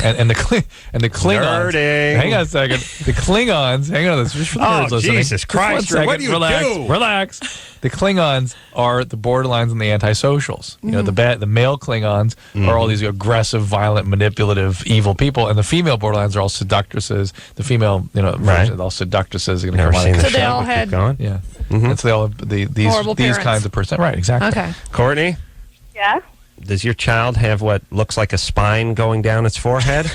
And the Klingons. Nerding. Hang on a second. The Klingons. Hang on. This is just for the nerds listening. Jesus Just Christ. 1 second. What do you do? Relax. The Klingons are the borderlines and the antisocials. You know, the male Klingons are all these aggressive, violent, manipulative, evil people, and the female borderlines are all seductresses. The female, version are all seductresses. Never seen the So show. they all Keep had- going. Yeah. And so they all have Horrible these parents. kinds of person. Right. Exactly. Okay. Courtney, Yeah? does your child have what looks like a spine going down its forehead?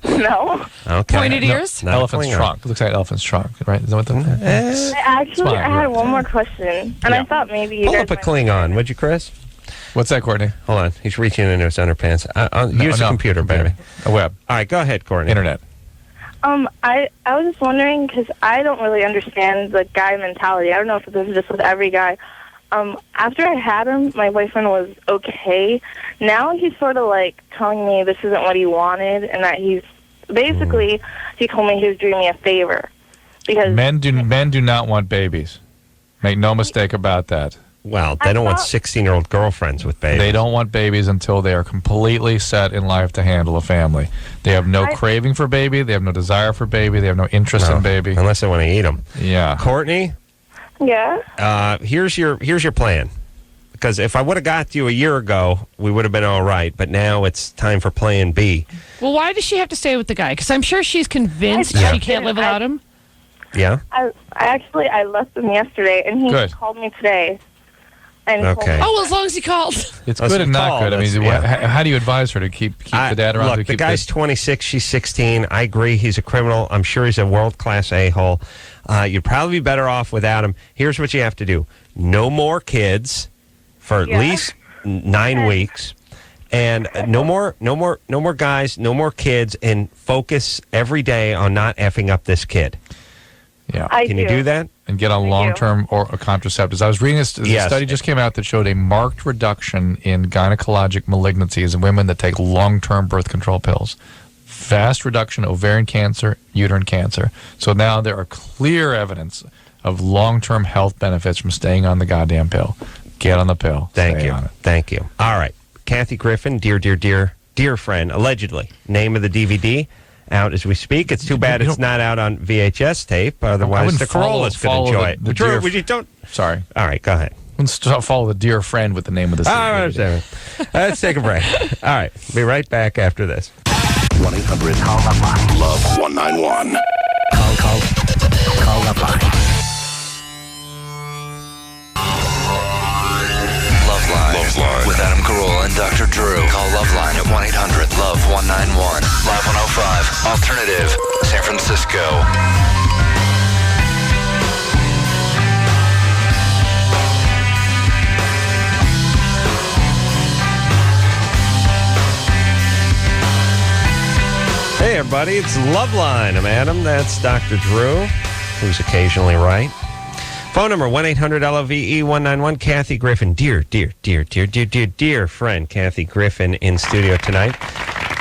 No. Okay. Pointed ears? Not a Elephant's Klingon. trunk. It looks like an elephant's trunk, right? Is that what I had one more question, and I thought maybe you Pull guys up a might- Klingon, would you, Chris? What's that, Courtney? Hold on. He's reaching into his underpants. Use the computer, baby. A web. All right, go ahead, Courtney. Internet. I was just wondering, because I don't really understand the guy mentality. I don't know if this is just with every guy. After I had him, my boyfriend was okay. Now he's sort of like telling me this isn't what he wanted, and that he's basically, he told me he was doing me a favor. Because Men do not want babies. Make no mistake about that. Well, they don't want thought- 16-year-old girlfriends with babies. They don't want babies until they are completely set in life to handle a family. They have no craving for baby. They have no desire for baby. They have no interest in baby. Unless they want to eat them. Yeah. Courtney, yeah. here's your plan. Because if I would have got you a year ago, we would have been all right. But now it's time for plan B. Well, why does she have to stay with the guy? Because I'm sure she's convinced Yeah. she can't live without him. Yeah? I left him yesterday, and he Good. called me today. And told Okay. me- Oh, well, as long as he called. It's Let's good and not call good. I this, mean, yeah. how do you advise her to keep the dad around? Look, to the keep guy's 26, she's 16. I agree he's a criminal. I'm sure he's a world-class a-hole. You'd probably be better off without him. Here's what you have to do. No more kids for at least 9 weeks. And no more guys, no more kids, and focus every day on not effing up this kid. Yeah. Can you do that? And get on long-term or contraceptives. I was reading this. Yes. Study just came out that showed a marked reduction in gynecologic malignancies in women that take long-term birth control pills. Vast reduction in ovarian cancer, uterine cancer. So now there are clear evidence of long-term health benefits from staying on the goddamn pill. Get on the pill. Thank Stay you. on it. Thank you. All right. Kathy Griffin, dear friend, allegedly. Name of the DVD. Out as we speak. It's too bad it's not out on VHS tape. Otherwise, wouldn't the Corollas could follow enjoy it. the Drew, dear- would you don't? Sorry. All right, go ahead. Let's follow the dear friend with the name of the I understand. Let's take a break. All right, be right back after this. 1-800 call the line. Love 191. Call the line. Rule and Dr. Drew. Call LoveLine at 1-800-LOVE-191. Live 105. Alternative. San Francisco. Hey, everybody, it's LoveLine. I'm Adam. That's Dr. Drew, who's occasionally right. Phone number, 1-800-LOVE-191. Kathy Griffin. Dear friend Kathy Griffin in studio tonight.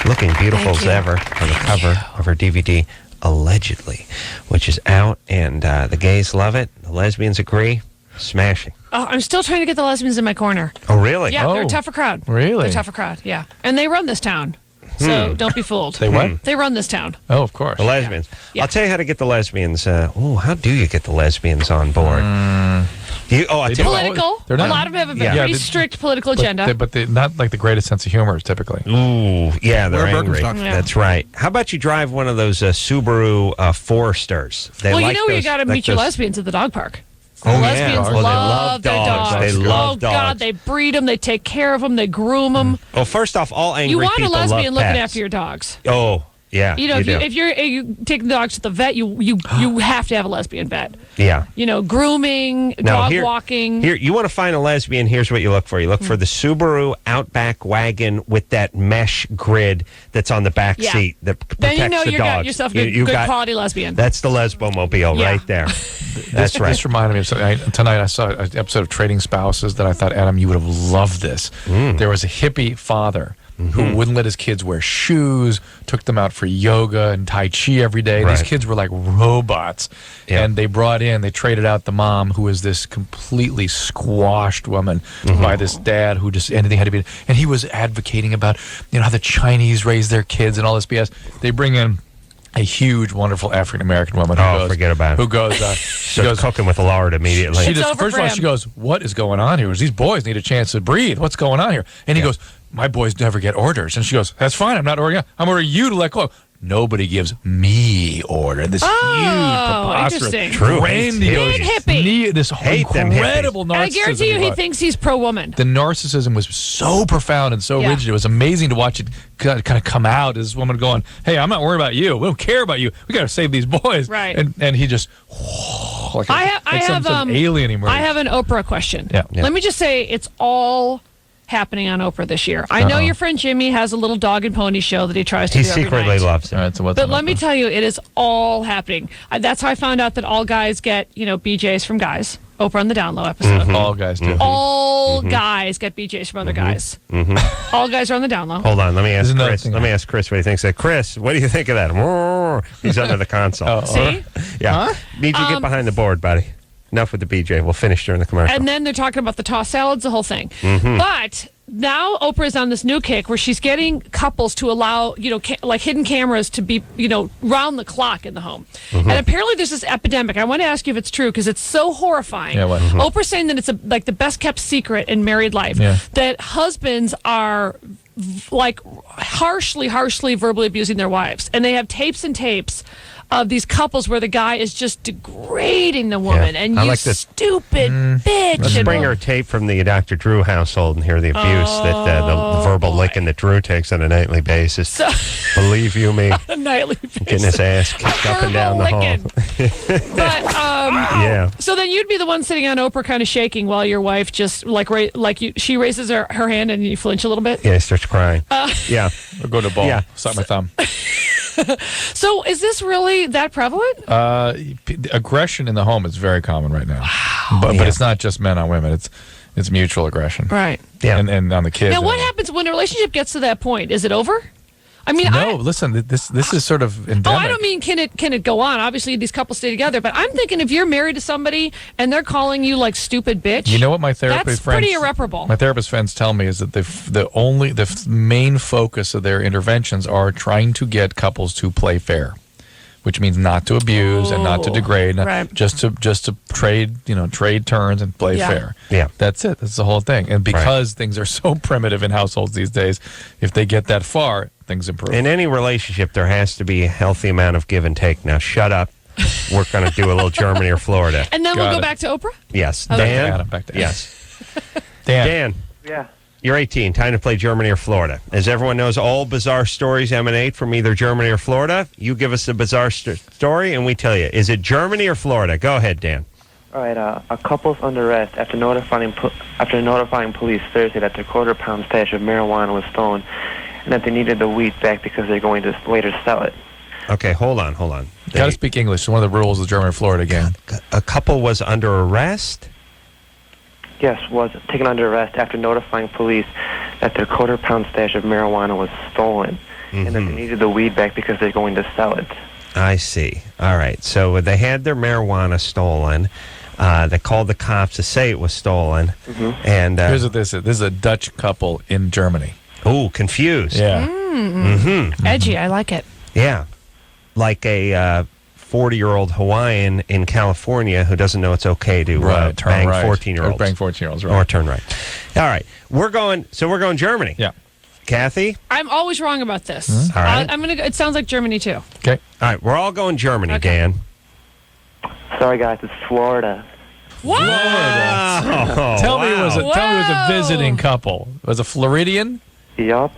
Looking beautiful as ever on the cover of her DVD, Allegedly, which is out, and the gays love it. The lesbians agree. Smashing. Oh, I'm still trying to get the lesbians in my corner. Oh, really? Yeah, they're a tougher crowd. Really? They're a tougher crowd, yeah. And they run this town. So don't be fooled. They what? They run this town. Oh, of course. The lesbians. Yeah. I'll tell you how to get the lesbians. How do you get the lesbians on board? I'll tell you what. Political. They're not- a lot of them have a Yeah. pretty strict political agenda. But they're not like the greatest sense of humor, typically. Ooh, yeah, they're Wear angry. Birkenstocks. Yeah. That's right. How about you drive one of those Subaru Foresters? They Well, you like know where you those- got to like meet your those- lesbians at the dog park. Oh, yeah. Lesbians Oh, they love their dogs. They love oh, dogs. God, they breed them, they take care of them, they groom them. Well, first off, all angry You want a people love lesbian looking pets. after your dogs. Oh, yeah. You know, do. if you're taking the dogs to the vet, you have to have a lesbian vet. Yeah. You know, grooming, Now, dog here- walking. Here, you want to find a lesbian, here's what you look for. You look for the Subaru Outback wagon with that mesh grid that's on the back Yeah. seat that protects Then you know the you dogs. got yourself a good quality lesbian. That's the Lesbomobile Yeah. right there. That's right. This reminded me of something. Tonight I saw an episode of Trading Spouses that I thought, Adam, you would have loved this. There was a hippie father who wouldn't let his kids wear shoes, took them out for yoga and Tai Chi every day. Right. These kids were like robots. Yeah. And they traded out the mom, who was this completely squashed woman, by this dad who just anything had to be. And he was advocating about, how the Chinese raise their kids and all this BS. They bring in a huge, wonderful African American woman. Forget about it. Who goes, She goes cooking with a lard immediately. she It's just, over first for of all, him. she goes, "What is going on here? These boys need a chance to breathe. What's going on here?" And he goes, "My boys never get orders." And she goes, "That's fine. I'm not ordering. I'm ordering you to let go." Nobody gives me order. This huge, preposterous, interesting. True. grandiose, Big hippie. this Hate them incredible narcissism. I guarantee you he was. thinks he's pro-woman. The narcissism was so profound and so Yeah. rigid. It was amazing to watch it kind of come out as this woman going, "Hey, I'm not worried about you. We don't care about you. We got to save these boys." Right. And he just, like some alien emerged. I have an Oprah question. Yeah. Let me just say it's all happening on Oprah this year. I know your friend Jimmy has a little dog and pony show that he tries to He do every secretly night. loves it. All right, so what's But on let me Oprah? tell you, it is all happening. That's how I found out that all guys get, BJs from guys. Oprah on the Down Low episode. All guys do. All guys get BJs from other guys. All guys are on the Down Low. Hold on, let me ask There's another Chris. thing. Let me ask Chris what he thinks. Chris, what do you think of that? He's under the console. See? Yeah. Need you get behind the board, buddy. Enough with the BJ. We'll finish during the commercial. And then they're talking about the tossed salads, the whole thing. But now Oprah is on this new kick where she's getting couples to allow, like hidden cameras to be, round the clock in the home. And apparently there's this epidemic. I want to ask you if it's true because it's so horrifying. Yeah, what? Oprah's saying that it's like the best kept secret in married life. Yeah. That husbands are like harshly verbally abusing their wives. And they have tapes and tapes of these couples where the guy is just degrading the woman Yeah. and I you like this. stupid bitch. Let's and bring her tape from the Dr. Drew household and hear the abuse that the verbal licking that Drew takes on a nightly basis. Believe you me, a nightly getting his ass kicked up and down the hall. But Yeah. so then you'd be the one sitting on Oprah, kind of shaking while your wife just she raises her hand and you flinch a little bit. Yeah, he starts crying. Yeah. Or go to a ball. Yeah. Suck my thumb. So is this really that prevalent? Aggression in the home is very common right now. But it's not just men on women. It's mutual aggression. Right. Yeah. And on the kids. Now, what happens when a relationship gets to that point? Is it over? I mean, No, listen. This is sort of endemic. I don't mean can it go on? Obviously, these couples stay together, but I'm thinking if you're married to somebody and they're calling you like stupid bitch, You know what my therapist that's friends? pretty irreparable. My therapist friends tell me is that the main focus of their interventions are trying to get couples to play fair, which means not to abuse and not to degrade, right. just to trade turns and play Yeah. fair. Yeah. That's it. That's the whole thing. And because things are so primitive in households these days, if they get that far, things improve. In any relationship, there has to be a healthy amount of give and take. Now, shut up. We're going to do a little Germany or Florida. And then Got we'll go it. back to Oprah? Yes. Okay. Dan? Back to Adam. Yes. Dan. Dan. Yeah. You're 18. Time to play Germany or Florida. As everyone knows, all bizarre stories emanate from either Germany or Florida. You give us a bizarre story, and we tell you. Is it Germany or Florida? Go ahead, Dan. All right. A couple's under arrest after notifying police Thursday that their quarter-pound stash of marijuana was stolen, and that they needed the weed back because they're going to later sell it. Okay, hold on. You got to speak English. It's one of the rules of Germany or Florida game. A couple was under arrest? Yes, was taken under arrest after notifying police that their quarter-pound stash of marijuana was stolen, and that they needed the weed back because they're going to sell it. I see. All right. So they had their marijuana stolen. They called the cops to say it was stolen. And here's what this is. This is a Dutch couple in Germany. Oh, confused. Yeah. Edgy. I like it. Yeah. Like a 40-year-old Hawaiian in California who doesn't know it's okay to bang 14-year-olds. Or bang 14-year-olds, right. Or turn right. All right. We're going Germany. Yeah. Kathy? I'm always wrong about this. All right. I'm gonna. It sounds like Germany too. Okay. All right. We're all going Germany, Okay. Dan. Sorry, guys, it's Florida. What? Oh, Tell me it was Wow. a visiting couple. It was a Floridian? Yup.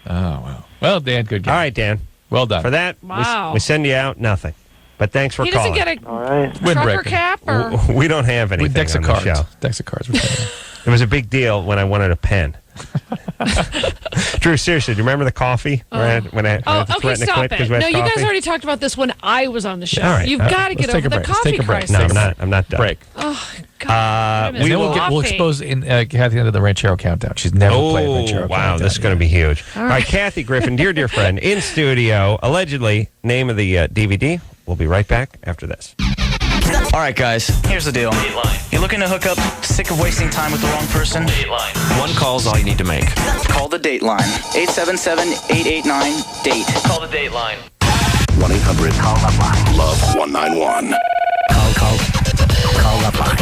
Oh, wow. Well, Dan, good game. All right, Dan. Well done. For that, Wow. we send you out nothing. But thanks for He calling. doesn't get a All right. trucker Windbreaker. cap or. We don't have anything Decks on of the cards. show. Decks of cards. We're saying. It was a big deal when I wanted a pen. Drew, seriously, do you remember the coffee? When I had Oh, to okay, threaten to stop quit it. because we No, had you coffee? guys already talked about this when I was on the show. All right, You've all right. got to get Let's take over a the break. Let's coffee take a break. crisis. No, I'm not done. Break. Oh, God. we And then will- we'll Coffee. expose Kathy into the Ranchero countdown. She's never played Ranchero Oh, wow, countdown. this is going to be huge. All right, Kathy Griffin, dear friend, in studio, allegedly, name of the DVD. We'll be right back after this. All right, guys, here's the deal. You're looking to hook up, sick of wasting time with the wrong person? One call's all you need to make. Call the Dateline. 877-889-DATE. Call the Dateline. 1-800-LOVE-191. Call LoveLine.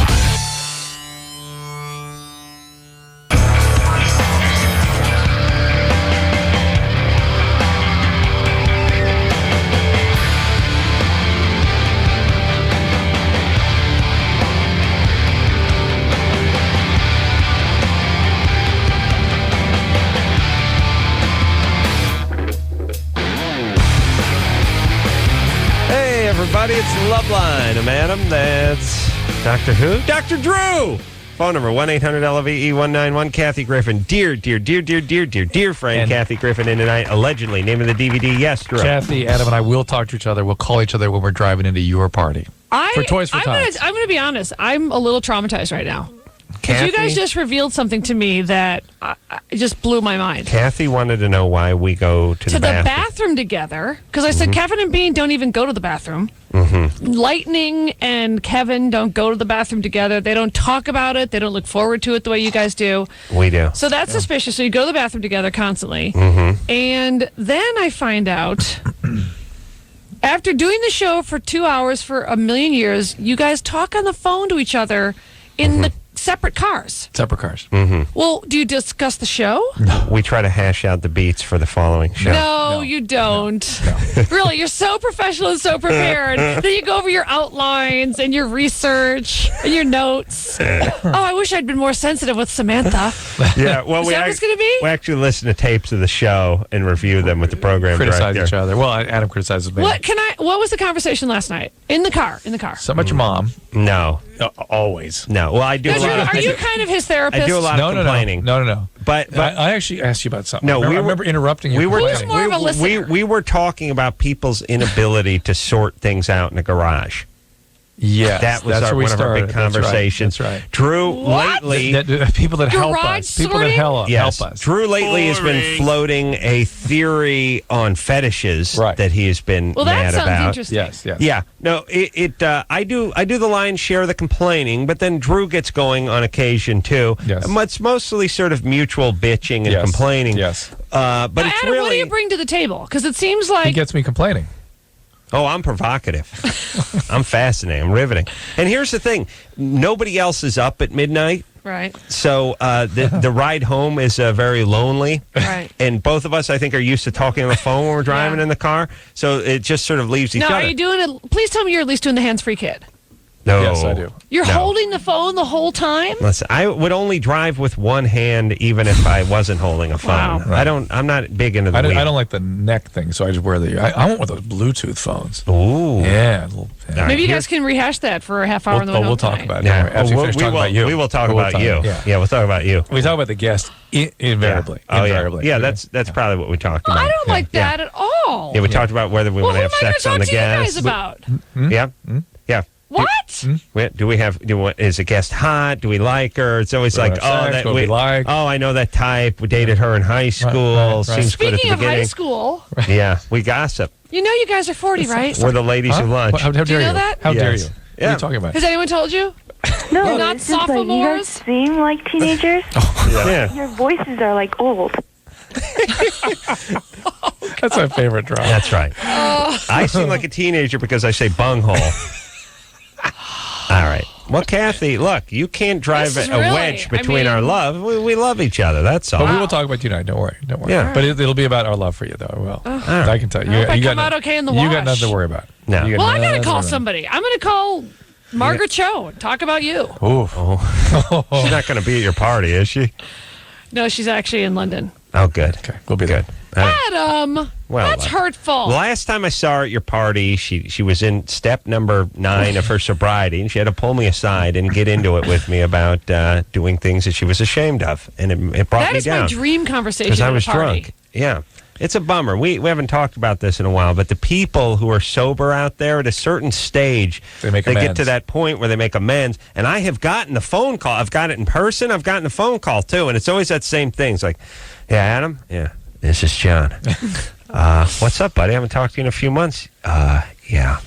Hey, everybody, it's LoveLine. I'm Adam. That's Dr. Who? Dr. Drew! Phone number 1-800-LOVE-191. Kathy Griffin. Dear friend And- Kathy Griffin in tonight. Allegedly. Name of the DVD. Yes, Drew. Kathy, Adam, and I will talk to each other. We'll call each other when we're driving into your party. For Toys for Tots. I'm going to be honest. I'm a little traumatized right now. Because you guys Kathy? just revealed something to me that it just blew my mind. Kathy wanted to know why we go to the bathroom together. Because I said Kevin and Bean don't even go to the bathroom. Lightning and Kevin don't go to the bathroom together. They don't talk about it. They don't look forward to it the way you guys do. We do. So that's suspicious. So you go to the bathroom together constantly. And then I find out, after doing the show for 2 hours for a million years, you guys talk on the phone to each other in the separate cars. Separate cars. Well, do you discuss the show? We try to hash out the beats for the following show. No, you don't. Really, you're so professional and so prepared. Then you go over your outlines and your research and your notes. Oh, I wish I'd been more sensitive with Samantha. Yeah, well, Is that what it's gonna be? we actually listen to tapes of the show and review them with the program Criticize director. each other. Well, Adam criticizes me. What was the conversation last night? In the car. Something about your mom. No, Always. no. Well, I do. Now, a Drew, lot of, are you kind of his therapist? I do a lot of complaining. No. But I actually asked you about something. No, I remember interrupting you. We were Who's more of a listener? we were talking about people's inability to sort things out in a garage. Yes, That was that's where we one of our started. big conversations. That's right. Drew, What? lately, People that help Garage us. People that sorting? help yes, us. Drew lately has been floating a theory on fetishes Right. that he has been Well, that mad sounds about. interesting. Yes. Yeah, no, I do the lion's share of the complaining, but then Drew gets going on occasion too. Yes. It's mostly sort of mutual bitching and Yes. complaining. Yes. But Now, it's Adam, really what do you bring to the table? Because it seems He like gets me complaining. Oh, I'm provocative. I'm fascinating. I'm riveting. And here's the thing: nobody else is up at midnight, right. so the ride home is very lonely. Right. And both of us, I think, are used to talking on the phone when we're driving Yeah. in the car. So it just sort of leaves each Now, other. are you doing it? Please tell me you're at least doing the hands-free kid. No. Yes, I do. You're No. holding the phone the whole time? Listen, I would only drive with one hand, even if I wasn't holding a phone. Wow. I'm not big into the I wheel. don't like the neck thing, so I just wear I want one of those Bluetooth phones. Ooh. Yeah. right, Maybe you guys can rehash that for a half hour on the way home We'll talk tonight. about it. Yeah. After we finish talking about you. We will talk about you. Yeah. We'll talk about you. We talk about the guest invariably. Oh, Invariably. yeah. That's probably what we talked about. I don't like that at all. Yeah, we talked about whether we Well, want who to am I have going to sex talk on to the you guys guest. about? Yeah. Yeah. What? Is a guest hot? Do we like her? It's always like, we like. Oh, I know that type. We dated her in high school. Right. Seems good at Speaking the of beginning. high school, Yeah, we gossip. you know you guys are 40, right? We're the ladies of lunch. How dare Do you know that? How dare Yes. you? What Yeah. are you talking about? Has anyone told you? No, You're not it's just like you sophomores? guys seem like teenagers. Yeah. Your voices are like old. That's my favorite drop. That's right. I seem like a teenager because I say bunghole. All right. Well, Kathy, look, you can't drive This is a really- wedge between I our mean- love. We love each other. That's all. But we will talk about you tonight. Don't worry. Don't worry. Yeah. But it'll be about our love for you, though. Well, I can tell you. I hope I you come got out okay in the You wash. got nothing to worry about. No. You got Well, I got to nothing call worry about. somebody. I'm going to call Margaret Cho and talk about you. Ooh. She's not going to be at your party, is she? No, she's actually in London. Oh, good. Okay, we'll be there. Adam, Well, that's hurtful. Last time I saw her at your party, she was in step number 9 of her sobriety, and she had to pull me aside and get into it with me about doing things that she was ashamed of, and it brought That me is down my dream conversation because I at a was party. drunk. Yeah. It's a bummer. We haven't talked about this in a while, but the people who are sober out there at a certain stage, They make get amends. to that point where they make amends. And I have gotten the phone call. I've got it in person. I've gotten the phone call, too. And it's always that same thing. It's like, yeah, Adam? Yeah, this is John. What's up, buddy? I haven't talked to you in a few months. Yeah.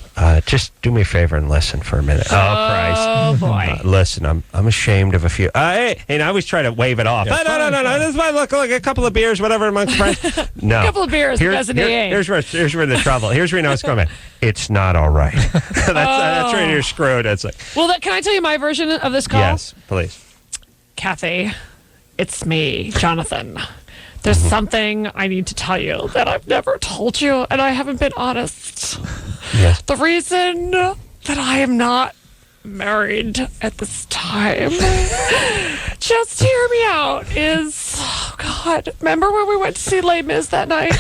Just do me a favor and listen for a minute. Oh, Christ. Oh, boy. Listen, I'm ashamed of a few. Hey, and I always try to wave it off. Yeah, No. This is fine. Look, a couple of beers, whatever, amongst friends. No. A couple of beers, that's an AA. Here's where the trouble. Here's where you know it's going. It's not all right. That's where you're screwed. It's like, Well, can I tell you my version of this call? yes, please. Kathy, it's me, Jonathan. There's something I need to tell you that I've never told you, and I haven't been honest. Yes. The reason that I am not married at this time, just hear me out, is, oh God, remember when we went to see Les Mis that night?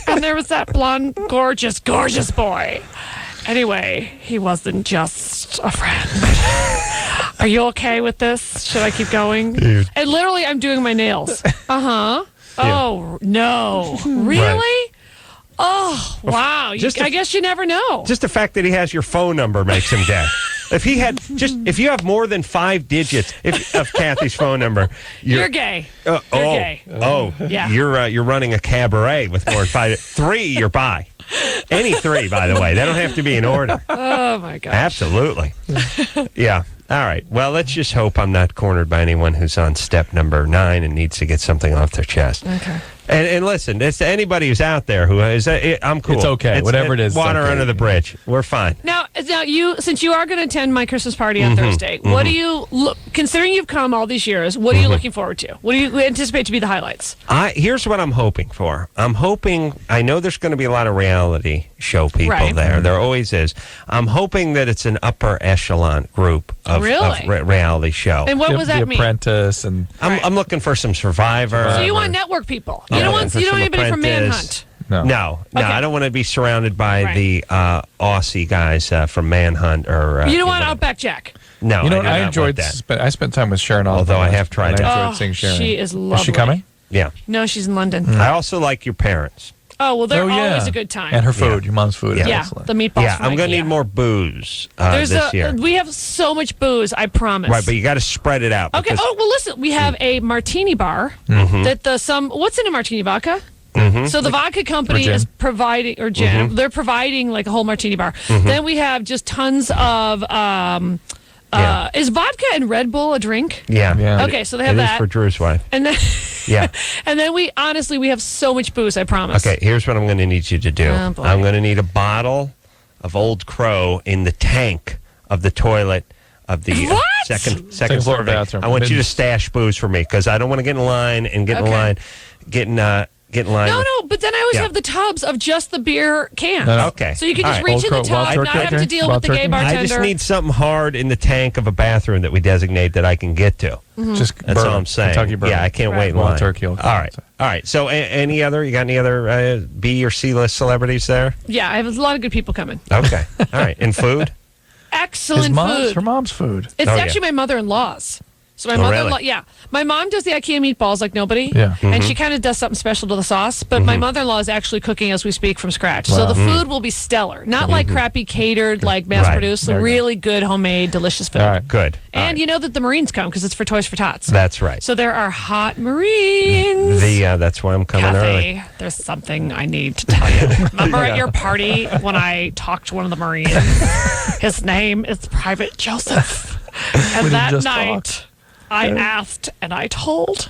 And there was that blonde, gorgeous boy. Anyway, he wasn't just a friend. Are you okay with this? Should I keep going? Dude. And literally, I'm doing my nails. Uh-huh. Oh, no. Really? Right. Oh, wow. I guess you never know. Just the fact that he has your phone number makes him gay. If you have more than 5 digits of Kathy's phone number, You're gay. You're gay. Yeah. You're running a cabaret with more than 5. 3, you're bi. Any 3, by the way. They don't have to be in order. Oh, my gosh. Absolutely. Yeah. All right. Well, let's just hope I'm not cornered by anyone who's on step number 9 and needs to get something off their chest. Okay. And listen, it's to anybody who's out there who is, I'm cool. It's okay. Whatever it is, it's Water okay. under the bridge. We're fine. Now, since you are going to attend my Christmas party on Thursday, what do you look? Considering you've come all these years, what are you looking forward to? What do you anticipate to be the highlights? Here's what I'm hoping for. I know there's going to be a lot of reality show people Right. there. There always is. I'm hoping that it's an upper echelon group of reality show. And what was that The mean? Apprentice and I'm looking for some Survivor. So you want network people? You Yeah, don't want for you don't some want anybody from Apprentice. Manhunt. No, Okay. I don't want to be surrounded by Right. the Aussie guys from Manhunt or. You don't want Outback Jack. No, you know I what? do I not enjoyed want that. I spent time with Sharon. Although I have tried and that. I enjoyed seeing Sharon. She is lovely. Is she coming? Yeah. No, she's in London. I also like your parents. Oh well, they're yeah. always a good time. And her food, your mom's food. is yeah, excellent. the meatballs. Yeah, from I'm going to IKEA. need more booze There's this year. We have so much booze. I promise. Right, but you got to spread it out. Okay. because- Oh well, listen. We have a martini bar that what's in a martini vodka. So the vodka company gin. is providing or gin. They're providing like a whole martini bar. Then we have just tons of. Is vodka and Red Bull a drink? Yeah. Okay, so they have It is that. for Drew's wife. And then Yeah. and then we have so much booze. I promise. Okay, here's what I'm going to need you to do. Oh, boy. I'm going to need a bottle of Old Crow in the tank of the toilet of the What? second Second floor survey. bathroom. I want you to stash booze for me because I don't want to get in line and get in Okay. line, getting get in line? No, with- no, but then I always Yeah. have the tubs of just the beer cans. No. Okay. So you can All just right. reach in the tub, not have to deal with the gay bartender. I just need something hard in the tank of a bathroom that we designate that I can get to. Just That's bourbon, all I'm saying. Kentucky bourbon. Yeah, I can't wait in Wild line. turkey. All right. All right. So any other? You got any other B or C list celebrities there? Yeah, I have a lot of good people coming. Okay. All right. And food? Excellent food. Her mom's food. It's Oh, yeah. actually my mother-in-law's. So my Oh, mother-in-law, really? yeah. My mom does the IKEA meatballs like nobody. Yeah. And she kind of does something special to the sauce. But my mother-in-law is actually cooking as we speak from scratch. So the food will be stellar. Not like crappy catered, like mass-produced. There you go. Really good, homemade, delicious food. All right. Good. And you know that the Marines come because it's for Toys for Tots. That's right. So there are hot Marines. That's why I'm coming early. Kathy, there's something I need to tell you. Remember at your party when I talked to one of the Marines? His name is Private Joseph. And We that just night, talked. I asked and I told.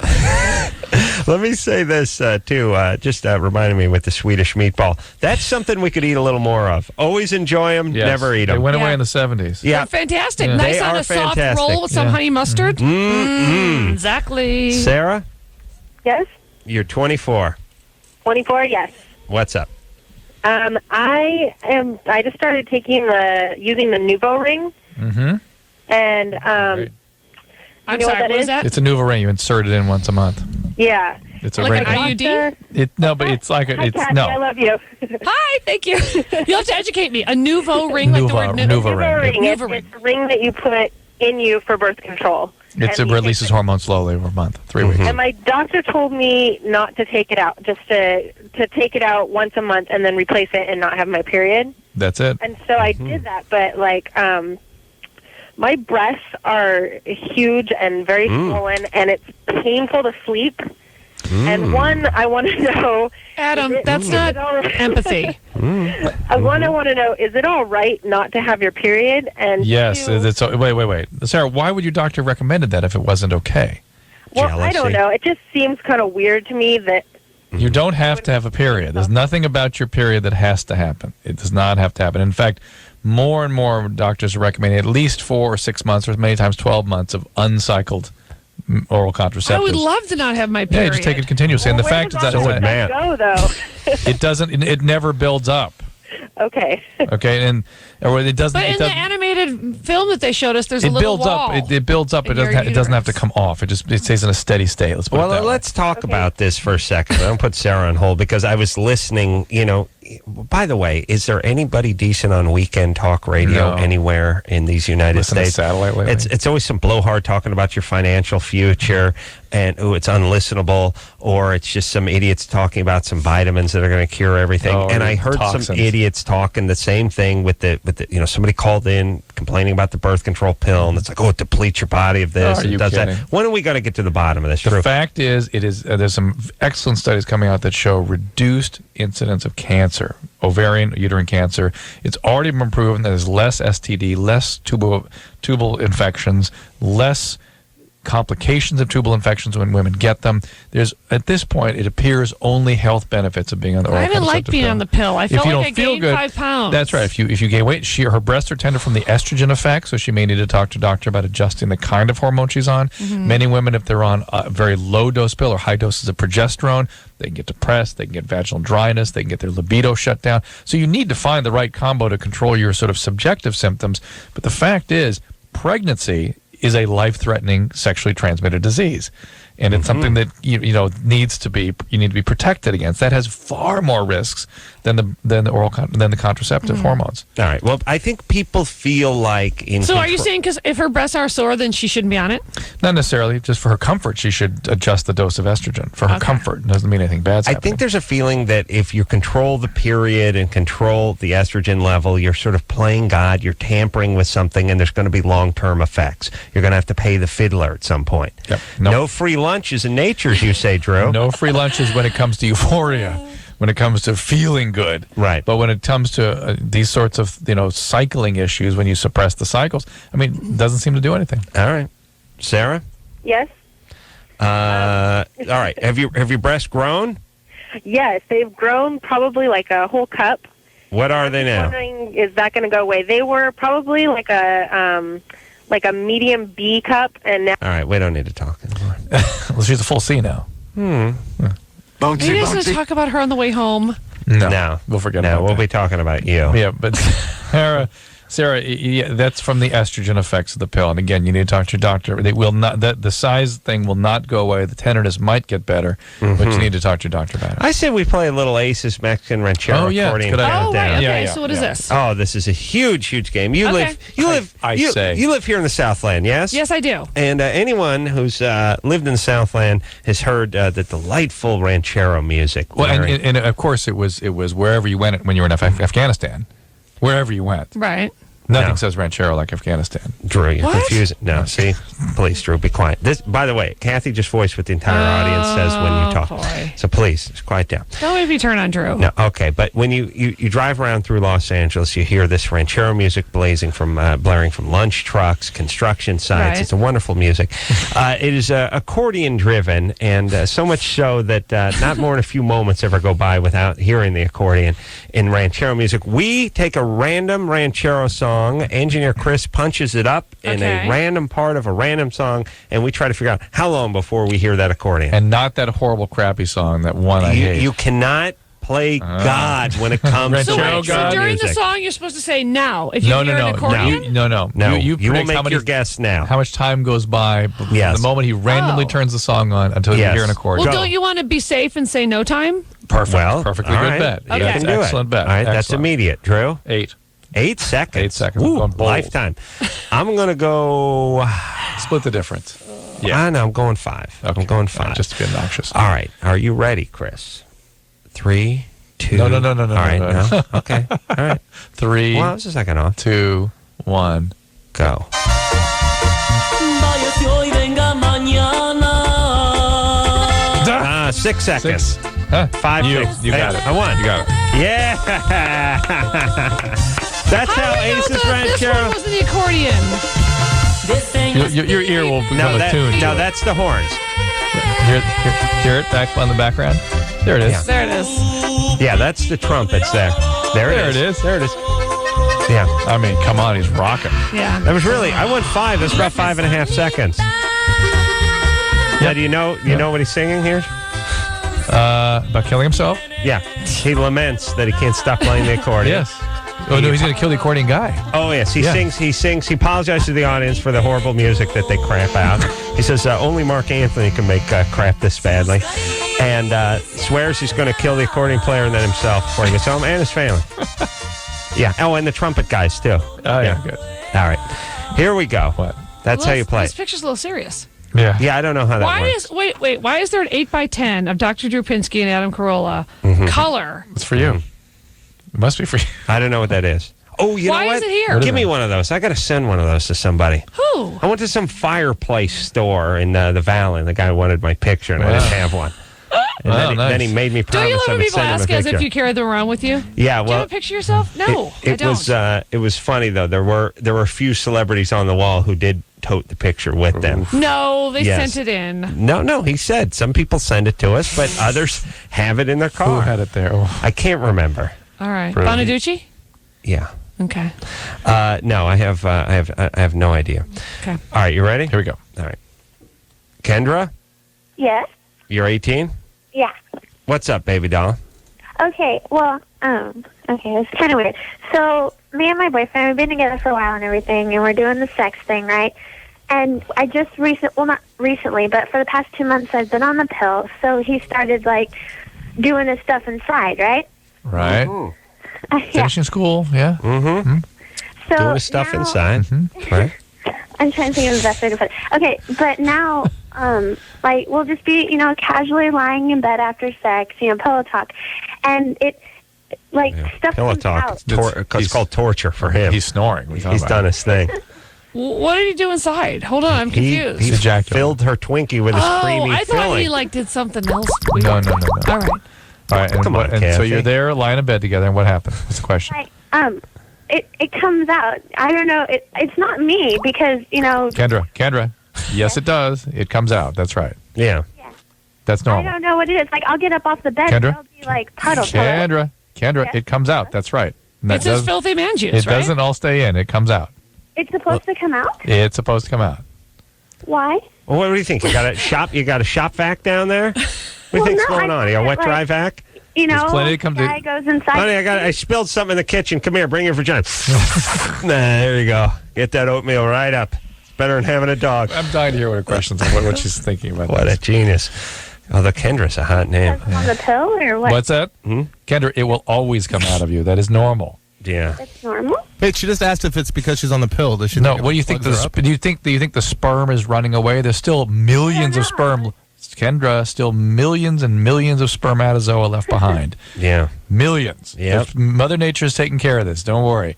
Let me say this, too, just reminding me with the Swedish meatball. That's something we could eat a little more of. Always enjoy them, Yes. never eat They them. went away Yeah. in the 70s. Yeah. They're fantastic. Yeah. Nice They on are a soft fantastic. roll with some Yeah. honey mustard. Exactly. Sarah, Yes. you're 24. 24. Yes. What's up? I just started using the Nuvo ring, Mm-hmm. and Great. I'm you know sorry, what that what is is? that? It's a Nuva ring. You insert it in once a month. yeah. It's a Like ring. an IUD? Doctor- It's like Hi, it's Kathy, no. I love you. Hi, thank you. You'll have to educate me. A nouveau ring, like the word Nuva Nuvo ring. ring. It's, Nuva ring. it's a ring that you put in you for birth control. It And you releases take it. hormones slowly over a month, 3 weeks. And my doctor told me not to take it out, just to take it out once a month and then replace it and not have my period. That's it. And so I did that, but my breasts are huge and very swollen, and it's painful to sleep. And one, I want to know, Adam, Is it- that's is not it all- empathy. I want to know, is it all right not to have your period? And Yes. two, It's, wait. Sarah, why would your doctor recommended that if it wasn't okay? well, I Jealousy. don't know. It just seems kind of weird to me that. You don't have to have a period. There's nothing about your period that has to happen. It does not have to happen. In fact, more and more doctors are recommending at least 4 or 6 months, or many times 12 months of uncycled oral contraceptives. I would love to not have my Yeah, period. you just take it continuously. And the Where fact is does that all would that Matt. go, though? it doesn't. It never builds up. Okay. Okay, or it doesn't. But it in the doesn't. animated film that they showed us, there's a It little builds wall. up. It builds up. It in your doesn't. It doesn't have to uterus. come off. It stays in a steady state. Let's put it Well, that way. let's talk about this for a second. I don't put Sarah on hold because I was listening. By the way, is there anybody decent on weekend talk radio No. anywhere in these United Listen to States? satellite lately? It's always some blowhard talking about your financial future and it's unlistenable, or it's just some idiots talking about some vitamins that are going to cure everything. Oh, and I heard some toxins. idiots talking the same thing with the somebody called in complaining about the birth control pill, and it's like, it depletes your body of this Are and you does kidding? that. When are we going to get to the bottom of this? The Drew? fact is, there's some excellent studies coming out that show reduced incidence of cancer, ovarian, uterine cancer. It's already been proven that there's less STD, less tubal infections, less complications of tubal infections when women get them. There's, at this point, it appears only health benefits of being on the oral I didn't like contraceptive being pill. on the pill. I If felt you like don't I feel gained good, 5 pounds. That's right. If you gain weight, her breasts are tender from the estrogen effect, so she may need to talk to a doctor about adjusting the kind of hormone she's on. Mm-hmm. Many women, if they're on a very low dose pill or high doses of progesterone, they can get depressed, they can get vaginal dryness, they can get their libido shut down. So you need to find the right combo to control your sort of subjective symptoms. But the fact is, pregnancy is a life-threatening sexually transmitted disease. And it's something that you need to be protected against. That has far more risks than the contraceptive hormones. All right. Well, I think people feel like So are you saying because if her breasts are sore, then she shouldn't be on it? Not necessarily. Just for her comfort, she should adjust the dose of estrogen. For her comfort, it doesn't mean anything bad's I happening. think there's a feeling that if you control the period and control the estrogen level, you're sort of playing God, you're tampering with something, and there's going to be long-term effects. You're going to have to pay the fiddler at some point. Yep. No free lunches in natures, you say, Drew. No free lunches when it comes to euphoria, when it comes to feeling good. Right. But when it comes to these sorts of cycling issues, when you suppress the cycles, it doesn't seem to do anything. All right. Sarah? Yes. All right. Have your breasts grown? Yes, they've grown probably like a whole cup. What are they now? Wondering, is that going to go away? They were probably like a medium B cup, and now All right. We don't need to talk anymore. Well, she's a full C now. Maybe he's going to talk about her on the way home. No. We'll forget No, about we'll that. be talking about you. Yeah, but Sarah, that's from the estrogen effects of the pill. And again, you need to talk to your doctor. They will not. The size thing will not go away. The tenderness might get better, but you need to talk to your doctor about it. I said we play a little Aces Mexican Ranchero accordion. Good idea. Oh, right. Okay, Yeah, so what is this? Oh, this is a huge game. You live here in the Southland, yes? Yes, I do. And anyone who's lived in the Southland has heard the delightful Ranchero music. Well, and of course, it was wherever you went when you were in Afghanistan. Wherever you went. Right. Nothing says Ranchero like Afghanistan. Drew, you're confusing. No, see? Please, Drew, be quiet. This, by the way, Kathy just voiced what the entire audience says when you talk. Boy. So please, just quiet down. Don't make me turn on Drew. No, okay, but when you drive around through Los Angeles, you hear this Ranchero music blaring from lunch trucks, construction sites. Right. It's a wonderful music. It is accordion driven, and so much so that not more than a few moments ever go by without hearing the accordion in Ranchero music. We take a random Ranchero song. Engineer Chris punches it up in a random part of a random song, and we try to figure out how long before we hear that accordion. And not that horrible, crappy song, that one I hate. You cannot play God when it comes to So Ranchero during music. the song, you're supposed to say now. If you hear an accordion? No. You will predict make your guess now. How much time goes by from the moment he randomly turns the song on until you hear an accordion? Well, don't you want to be safe and say no time? Perfect. Well, Perfectly all good right. bet. You That's can do excellent it. bet. All right, that's Excellent. immediate. Drew? 8. 8 seconds. 8 seconds. Ooh, I'm going bold. lifetime. I'm going to go... Split the difference. No, I'm going 5. Okay. I'm going 5. Just to be obnoxious. All right. Are you ready, Chris? 3, 2... No. All right, no. Okay. All right. 3. Well, it's a second off. 2, 1, go. 6 seconds. 6. Huh? 5, You 6. got it. I won. You got it. Yeah. That's how Aces This one Ranchero... was the accordion. Your ear will become attuned. No, that's the horns. Hear it back on the background? There it is. Yeah. There it is. Yeah, that's the trumpets there. There it is. There it is. Yeah. I mean, come on, he's rocking. Yeah. That was really... I went 5. That's about 5.5 seconds. Yeah, do you know what he's singing here? About killing himself? Yeah. He laments that he can't stop playing the accordion. Yes. Oh, no, he's going to kill the accordion guy. Oh, yes. He sings. He apologizes to the audience for the horrible music that they crap out. He says only Marc Anthony can make crap this badly. And swears he's going to kill the accordion player and then himself before he gets home, and his family. Yeah. Oh, and the trumpet guys, too. Oh, yeah, good. All right. Here we go. What? That's how you play This it. picture's a little serious. Yeah. Yeah, I don't know how that works. Why is there an 8x10 of Dr. Drew Pinsky and Adam Carolla color? It's for you. It must be for you. I don't know what that is. Oh, you know what? Why is it here? Give me one of those. I got to send one of those to somebody. Who? I went to some fireplace store in the Valley, and the guy wanted my picture, and I didn't have one. And then he made me Don't promise you I love when would people send him a ask as if picture. you carry them around with you? Yeah, Do you well, have a picture of yourself? No, I don't. It was funny though. There were a few celebrities on the wall who did tote the picture with them. No, they Yes. sent it in. No, he said some people send it to us, but others have it in their car. Who had it there? Oh. I can't remember. All right, Really? Bonaducci. Yeah. Okay. No, I have no idea. Okay. All right, you ready? Here we go. All right. Kendra, Yes. you're 18? Yeah. What's up, baby doll? Okay. Well, okay, it's kind of weird. So, me and my boyfriend, we've been together for a while and everything, and we're doing the sex thing, right? And I just not recently, but for the past 2 months, I've been on the pill. So he started doing his stuff inside, right? Right. Yeah. Finishing school, yeah. Mm-hmm. So Doing his stuff now- inside. Right? I'm trying to think of the best way to put it. Okay, but now, we'll just be, casually lying in bed after sex, pillow talk, and stuff Pillow comes talk. out. It's called torture for him. He's snoring. He's done his thing. What did he do inside? Hold on, I'm confused. He filled her Twinkie with his creamy I thought filling. he did something else. Weird. No. All right. All right. And Come on, and so Kathy. you're there lying in bed together, and what happened? What's the question? It comes out. I don't know. It's not me because Kendra. Yes, it does. It comes out. That's right. Yeah. That's I normal. don't know what it is. I'll get up off the bed Kendra? and it'll be puddle. Kendra, Yes. it comes out. That's right. And It's his filthy man juice, It right? doesn't all stay in. It comes out. It's supposed to come out. It's supposed to come out. Why? Well, what do you think? You got a shop vac down there? What do you think's going on? You got a wet, dry vac? You know, plenty to come to- guy goes inside. Honey, I spilled something in the kitchen. Come here, bring your vagina. Nah, there you go. Get that oatmeal right up. It's better than having a dog. I'm dying to hear what her questions are, what she's thinking about. What a genius. Oh, the Kendra's a hot name. On the pill or what? What's that? Kendra, it will always come out of you. That is normal. Yeah. It's normal. Wait, she just asked if it's because she's on the pill. Does she? No, think what do you it think? plugs her up? Do you think the sperm is running away? There's still millions of sperm. Kendra, still millions and millions of spermatozoa left behind. Yeah. Millions. Yep. Mother Nature is taking care of this. Don't worry.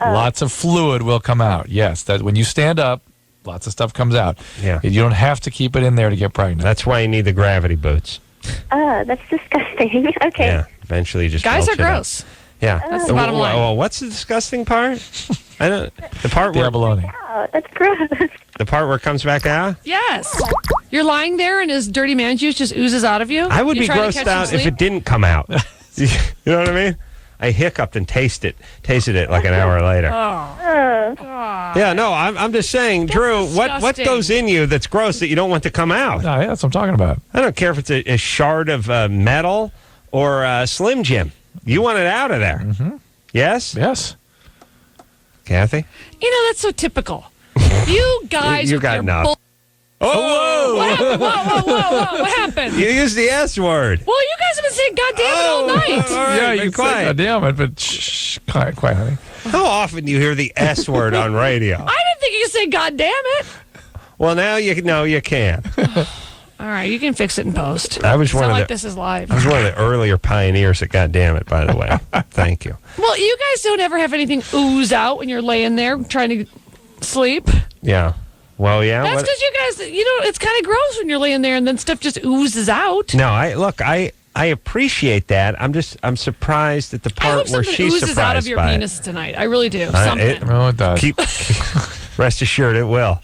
Lots of fluid will come out. Yes, that when you stand up, lots of stuff comes out. Yeah. You don't have to keep it in there to get pregnant. That's why you need the gravity boots. That's disgusting. Okay. Yeah. Eventually, you just Guys belch are it out. gross. Yeah. That's the bottom line. Well, what's the disgusting part? I don't. The part where baloney. Oh, that's gross. the part where it comes back out. Yes. You're lying there and his dirty man juice just oozes out of you. I would You be trying to grossed catch some out if sleep? it didn't come out. You know what I mean? I hiccuped and tasted it like an hour later. Yeah, no, I'm just saying, Drew, what disgusting. goes in you that's gross that you don't want to come out? No, yeah, that's what I'm talking about. I don't care if it's a shard of metal or Slim Jim. You want it out of there. Mm-hmm. Yes? Yes. Kathy? You know, that's so typical. You guys You with got your enough. bull- Oh, What happened? Whoa. What happened? You used the S word. Well, you guys have been saying goddamn it all night. All right, Yeah, be you can say quiet. goddamn it, but shh, quiet, honey. How often do you hear the S word on radio? I didn't think you could say goddamn it. Well, now you can. All right, you can fix it in post. I was It's one not of like the- this is live. I was one of the earlier pioneers at goddamn it, by the way. Thank you. Well, you guys don't ever have anything ooze out when you're laying there trying to sleep. Yeah. Well, yeah. That's what- because you guys, it's kind of gross when you're laying there and then stuff just oozes out. No, I appreciate that. I'm surprised at the I hope part where something she's oozes out of surprised your by penis tonight. I really do. Something. it does. Keep rest assured it will.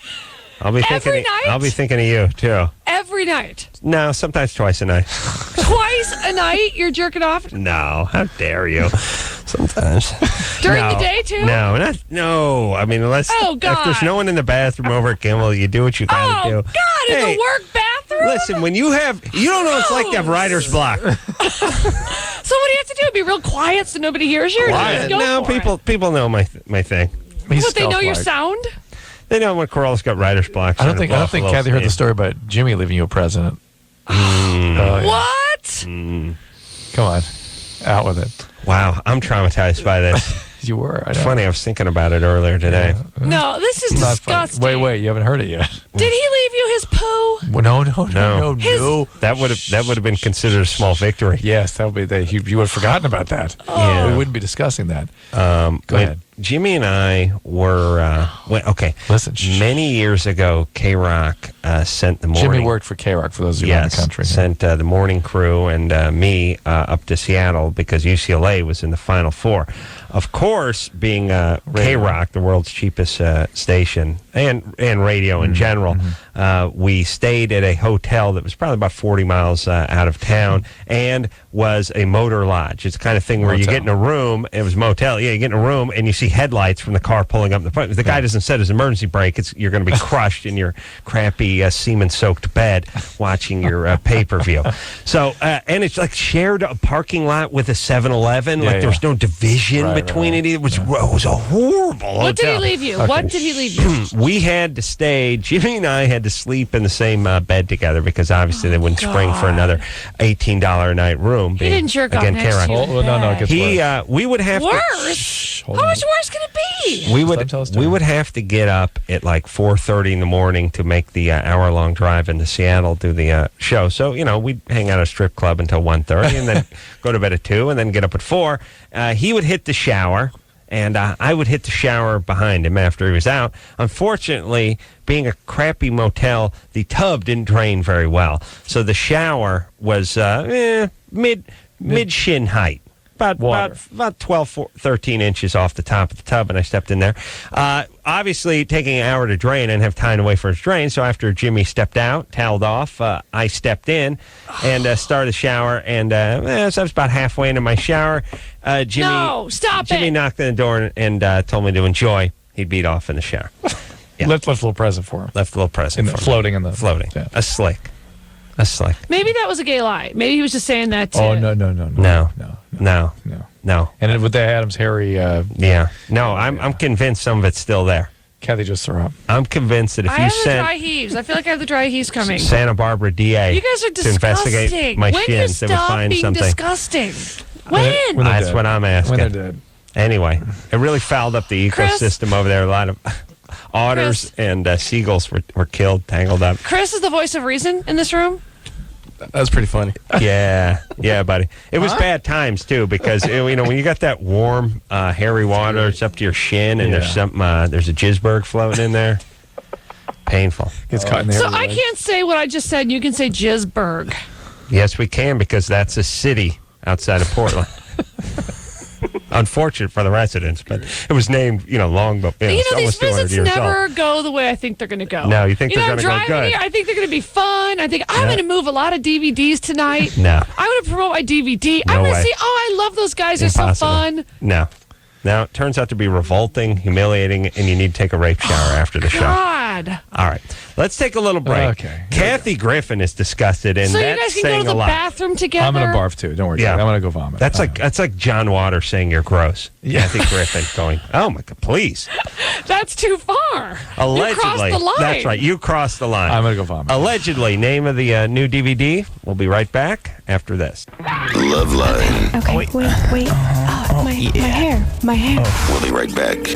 I'll be Every thinking. night? I'll be thinking of you too. Every night. No, sometimes twice a night. Twice a night you're jerking off? No, how dare you? Sometimes. During No. the day, too? No. I mean, unless Oh, if there's God. no one in the bathroom over at Kimmel, you do what you gotta Oh, do. God, in Hey, the work bathroom? Listen, when you don't know what it's like to have writer's block. So what do you have to do? Be real quiet so nobody hears you? Or just go No, for it? people know my thing. What, they know your sound? They know when Corolla's got writer's block. I don't think Kathy heard the story about Jimmy leaving you a present. What? Come on, out with it. Wow, I'm traumatized by this. You were. I It's know. funny, I was thinking about it earlier today. No, this is Not funny. disgusting. Wait, you haven't heard it yet. Did he leave you his poo? Well, no. That would have been considered a small victory. Yes, that would be. You would have forgotten about that. Yeah. We wouldn't be discussing that. Go ahead. Jimmy and I were okay. Listen, many years ago, K-Rock sent the morning. Jimmy worked for K-Rock for those of you in the country. Sent the morning crew and me up to Seattle because UCLA was in the Final Four. Of course, being K-Rock, the world's cheapest station, and radio in general, we stayed at a hotel that was probably about 40 miles out of town and was a motor lodge. It's the kind of thing where you get in a room. It was motel. Yeah, you get in a room and you see headlights from the car pulling up the front. If the guy doesn't set his emergency brake, you're going to be crushed in your crappy semen-soaked bed watching your pay-per-view. So, and it's like shared a parking lot with a 7-Eleven. There was no division between it. It was a horrible What did he hotel. leave you? What did he leave you? We had to stay. Jimmy and I had to sleep in the same bed together because obviously they wouldn't spring for another $18 a night room. He didn't jerk off next to you. No, it gets worse. We would have Worse? How much worse can it be? we would have to get up at like 4:30 in the morning to make the hour-long drive into Seattle to the show. So we'd hang out at a strip club until 1:30 and then go to bed at 2 and then get up at 4. He would hit the shower. And I would hit the shower behind him after he was out. Unfortunately, being a crappy motel, the tub didn't drain very well. So the shower was mid shin height. About 12, 13 inches off the top of the tub, and I stepped in there. Obviously, taking an hour to drain, I didn't have time to wait for it to drain, so after Jimmy stepped out, toweled off, I stepped in and started the shower, and so I was about halfway into my shower. Jimmy knocked on the door and told me to enjoy. He'd beat off in the shower. Left a little present for him. Left a little present for him. Floating in the... Floating. Yeah. A slick. That's like Maybe that was a gay lie. Maybe he was just saying that. Oh no. And with the Adam's Harry. Yeah. No, I'm convinced some of it's still there. Kathy just threw up. I'm convinced that if I you have the sent dry heaves. I feel like I have the dry heaves coming. Santa Barbara DA You guys are to investigate disgusting. my When do you shins, they would stop find being something. disgusting? When? That's what I'm asking. When they're dead. Anyway, it really fouled up the Chris? ecosystem over there. A lot of otters and seagulls were killed, tangled up. Chris is the voice of reason in this room. That's pretty funny. Yeah, buddy. It was bad times too because when you got that warm, hairy water, it's up to your shin, and there's a jizzberg floating in there. Painful. Gets caught in the So I can't say what I just said. And you can say Jizzburg. Yes, we can because that's a city outside of Portland. Unfortunate for the residents, but it was named, long before. These almost 200 visits years never old. go the way I think they're going to go. No, you think they're I'm going to go driving good? here. I think they're going to be fun. I think I'm going to move a lot of DVDs tonight. No. I'm going to promote my DVD. No I'm going way. to see. Oh, I love those guys. They're Impossible. so fun. No. Now, it turns out to be revolting, humiliating, and you need to take a rape shower after the show. God. All right. Let's take a little break. Okay. Kathy Griffin is disgusted, and So you that's guys can go saying to the a lot. bathroom together. I'm gonna barf too. Don't worry. Yeah. I'm gonna go vomit. That's like John Waters saying you're gross. Kathy Griffin going, oh my God, please. That's too far. Allegedly. You crossed the line. That's right. You crossed the line. I'm gonna go vomit. Allegedly. Name of the new DVD. We'll be right back after this. LoveLine. Okay, wait. My hair. We'll be right back.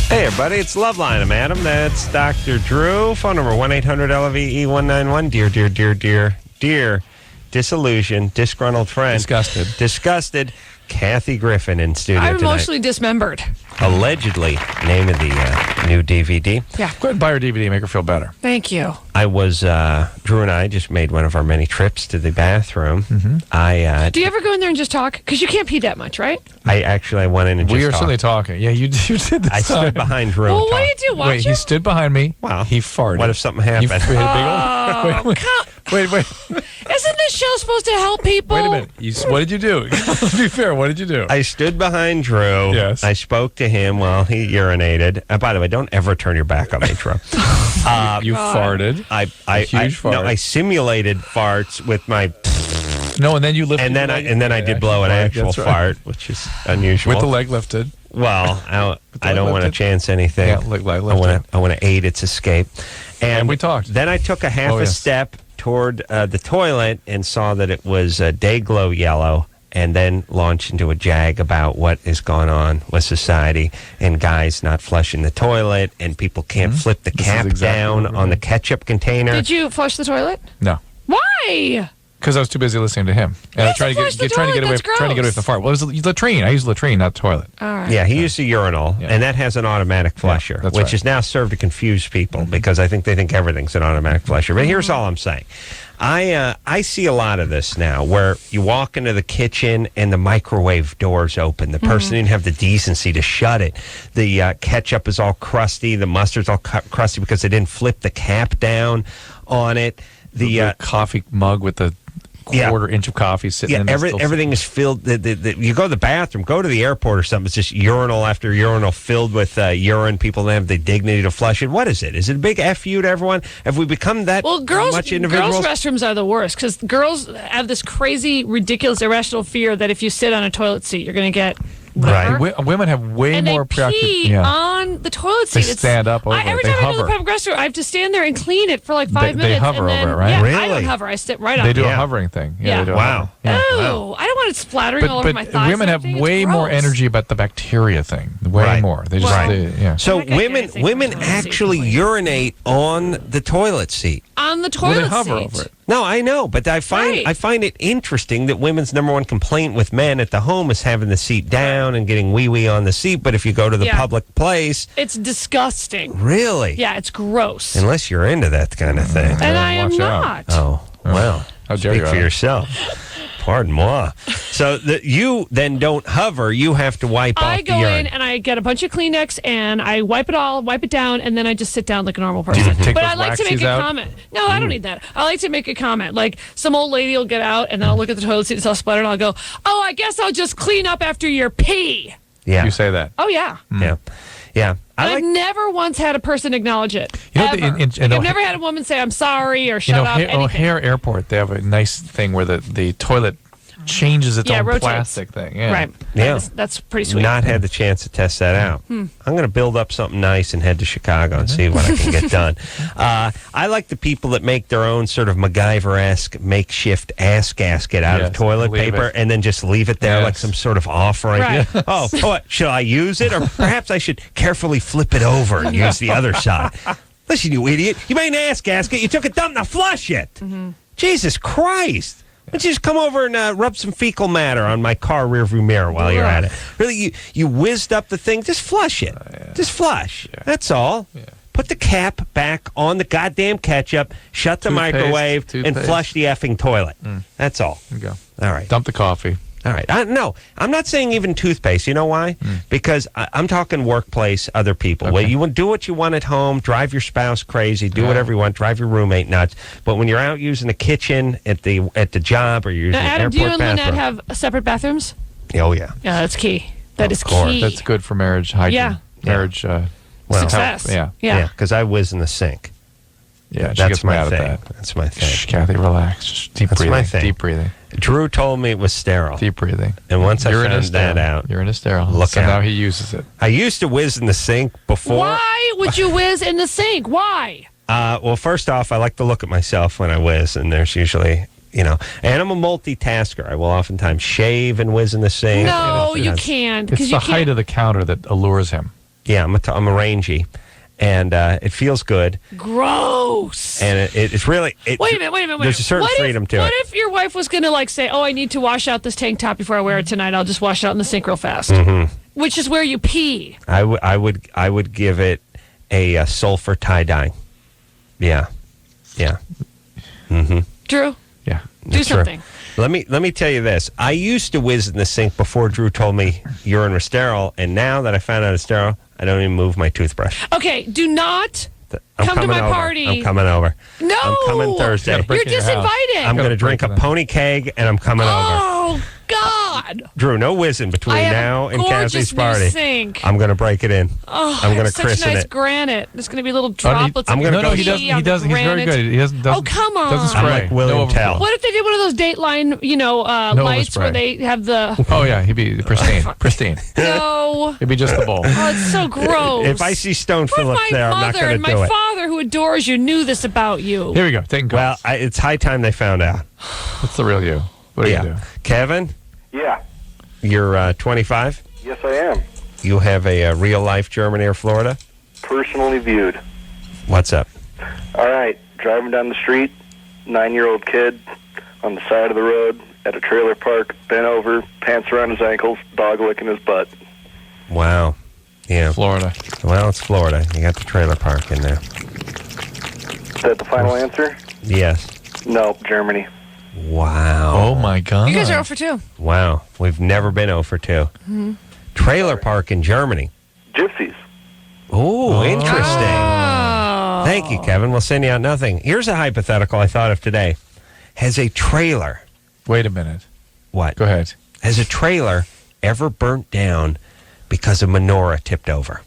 Hey, everybody, it's LoveLine. I'm Adam. That's Dr. Drew. Phone number 1-800-LVE-191. Dear, disillusioned, disgruntled friend. Disgusted. Kathy Griffin in studio I'm tonight. emotionally dismembered. Allegedly, name of the new DVD. Yeah. Go ahead and buy her DVD. Make her feel better. Thank you. I was, Drew and I just made one of our many trips to the bathroom. Mm-hmm. Do you ever go in there and just talk? Because you can't pee that much, right? I went in and We just are talked. certainly talking. Yeah, you did this I stood behind Drew. Well, and what do talked. you do? Watch Wait, he him? stood behind me. Wow. He farted. What if something happened? Wait. Isn't this show supposed to help people? Wait a minute. What did you do? Let's be fair. What did you do? I stood behind Drew. Yes. I spoke to him while he urinated. By the way, don't ever turn your back on me, Drew. You farted. Huge fart. No, I simulated farts with my. No, and then you lifted. And then I did blow an actual fart, which is unusual. With the leg lifted. Well, I don't want to lifted? chance anything. Yeah, leg I lifted. want to aid its escape. And we talked. Then I took a half a step toward the toilet and saw that it was day glow yellow, and then launched into a jag about what is going on with society and guys not flushing the toilet and people can't flip the cap down on the ketchup container. Did you flush the toilet? No. Why? Because I was too busy listening to him. And I was trying to get away from the fart. Well, it was latrine. I use latrine, not toilet. All right. Yeah, he used a urinal, and that has an automatic flusher, that's which right. is now served to confuse people because I think they think everything's an automatic flusher. But here's all I'm saying. I see a lot of this now where you walk into the kitchen and the microwave door's open. The person didn't have the decency to shut it. The ketchup is all crusty. The mustard's all crusty because they didn't flip the cap down on it. The coffee mug with the quarter inch of coffee sitting in everything is filled. You go to the bathroom, go to the airport or something. It's just urinal after urinal filled with urine. People don't have the dignity to flush it. What is it? Is it a big F you to everyone? Have we become that much individuals? Girls' restrooms are the worst because girls have this crazy, ridiculous, irrational fear that if you sit on a toilet seat, you're going to get whatever. Right. Women have way more pee on the toilet seat. They stand up over it. Every They time I go to the hover. public restroom, I have to stand there and clean it for like 5 minutes. They hover and then, over it, right? Yeah, I Really? don't hover. I sit right on They it. do a hovering thing. Yeah. They do a Wow. hovering. Yeah. Oh, I don't want it splattering all over my thighs. Women have way more energy about the bacteria thing. Way more. They just, So women actually urinate on the toilet seat. On the toilet they hover seat. over it. No, I know, but I find it interesting that women's number one complaint with men at the home is having the seat down and getting wee on the seat. But if you go to the public place, it's disgusting. Really? Yeah, it's gross. Unless you're into that kind of thing. And I am not. Oh, well. How dare Speak you, for Adam. yourself. Pardon moi. So you then don't hover. You have to wipe off I the go urine. in and I get a bunch of Kleenex and I wipe it down, and then I just sit down like a normal person. take But those I like to make waxies a out? comment. No, I don't need that. I like to make a comment. Like some old lady will get out, and then I'll look at the toilet seat and I'll sputter, and I'll go, "Oh, I guess I'll just clean up after your pee." Yeah. You say that. Oh yeah. Yeah. I've never once had a person acknowledge it. You know, ever. I've never had a woman say I'm sorry or shut up. Anything. O'Hare Airport, they have a nice thing where the toilet changes its own rotates. plastic thing. Yeah. Right. Yeah. That's pretty sweet. Not had the chance to test that out. I'm going to build up something nice and head to Chicago and see what I can get done. I like the people that make their own sort of MacGyver-esque makeshift ass gasket out of toilet paper and then just leave it there like some sort of offering. Right. Oh, what, should I use it? Or perhaps I should carefully flip it over and use the other side. Listen, you idiot. You made an ass gasket. You took a dump. Now flush it. Jesus Christ. Why don't you just come over and rub some fecal matter on my car rearview mirror while you're at it? Really, you whizzed up the thing. Just flush it. Just flush. That's all. Put the cap back on the goddamn ketchup, shut the microwave, and flush the effing toilet. That's all. There you go. All right. Dump the coffee. All right. No, I'm not saying even toothpaste. You know why? Because I'm talking workplace, other people. Okay. Well, you do what you want at home, drive your spouse crazy, do whatever you want, drive your roommate nuts. But when you're out using the kitchen at the job or you're using Now, an Adam, do you airport and bathroom. Lynette have separate bathrooms? Oh, yeah. Yeah, that's key. That is course. key. That's good for marriage hygiene. Yeah. Marriage success. health. Yeah. Yeah. Because I whiz in the sink. Yeah, she That's gets my mad thing. at that. That's my thing. Shh, Kathy, relax. Just deep That's breathing. my thing. Deep breathing. Drew told me it was sterile. Deep breathing. And once I You're in a found sterile. that out, You're in a sterile. Look so out. now he uses it. I used to whiz in the sink before. Why would you whiz in the sink? Why? Well, first off, I like to look at myself when I whiz, and there's usually, and I'm a multitasker. I will oftentimes shave and whiz in the sink. No, you can't. It's the height of the counter that allures him. Yeah, I'm a rangy, and it feels good. Gross. And it's really... Wait a minute. There's a certain freedom to it. What if your wife was going to say, "Oh, I need to wash out this tank top before I wear it tonight. I'll just wash it out in the sink real fast." Which is where you pee. I would give it a sulfur tie-dye. Yeah. Drew? Yeah. Do something. Let me tell you this. I used to whiz in the sink before Drew told me urine was sterile, and now that I found out it's sterile, I don't even move my toothbrush. Okay, do not I'm come to coming my over. party. I'm coming over. No. I'm coming Thursday. You're disinvited. I'm going to drink a pony keg, and I'm coming over. Oh, God. Drew, no whizzing between I have now a and Kathy's gorgeous new party. sink. I'm going to break it in. Oh, I'm going to such christen nice it. granite. There's going to be little droplets. I'm of gonna go- he doesn't. pee He on the doesn't. He's very granite. good. He doesn't. Oh, come on. Doesn't spray. I'm like William no Tell. overflow. What if they did one of those Dateline, lights spray. where they have the... Oh yeah, he'd be pristine. Pristine. No. It'd be just the bowl. Oh, it's so gross. If I see Stone What if Phillips my there, I'm not mother going and to do my it. father, who adores you, knew this about you? Here we go. Taking calls. Well, it's high time they found out. What's the real you? What do you do? Kevin, Yeah. you're 25. Yes, I am. You have a real life Germany or Florida. Personally viewed. What's up? All right. Driving down the street, 9-year-old kid on the side of the road at a trailer park, bent over, pants around his ankles, dog licking his butt. Wow. Yeah. Florida. Well, it's Florida. You got the trailer park in there. Is that the final answer? Yes. No, Germany. Wow. Oh my God. You guys are 0 for 2. Wow. We've never been 0 for 2. Mm-hmm. Trailer park in Germany. Gypsies. Ooh, interesting. Oh. Thank you, Kevin. We'll send you out nothing. Here's a hypothetical I thought of today. Has a trailer... Wait a minute. What? Go ahead. Has a trailer ever burnt down because a menorah tipped over?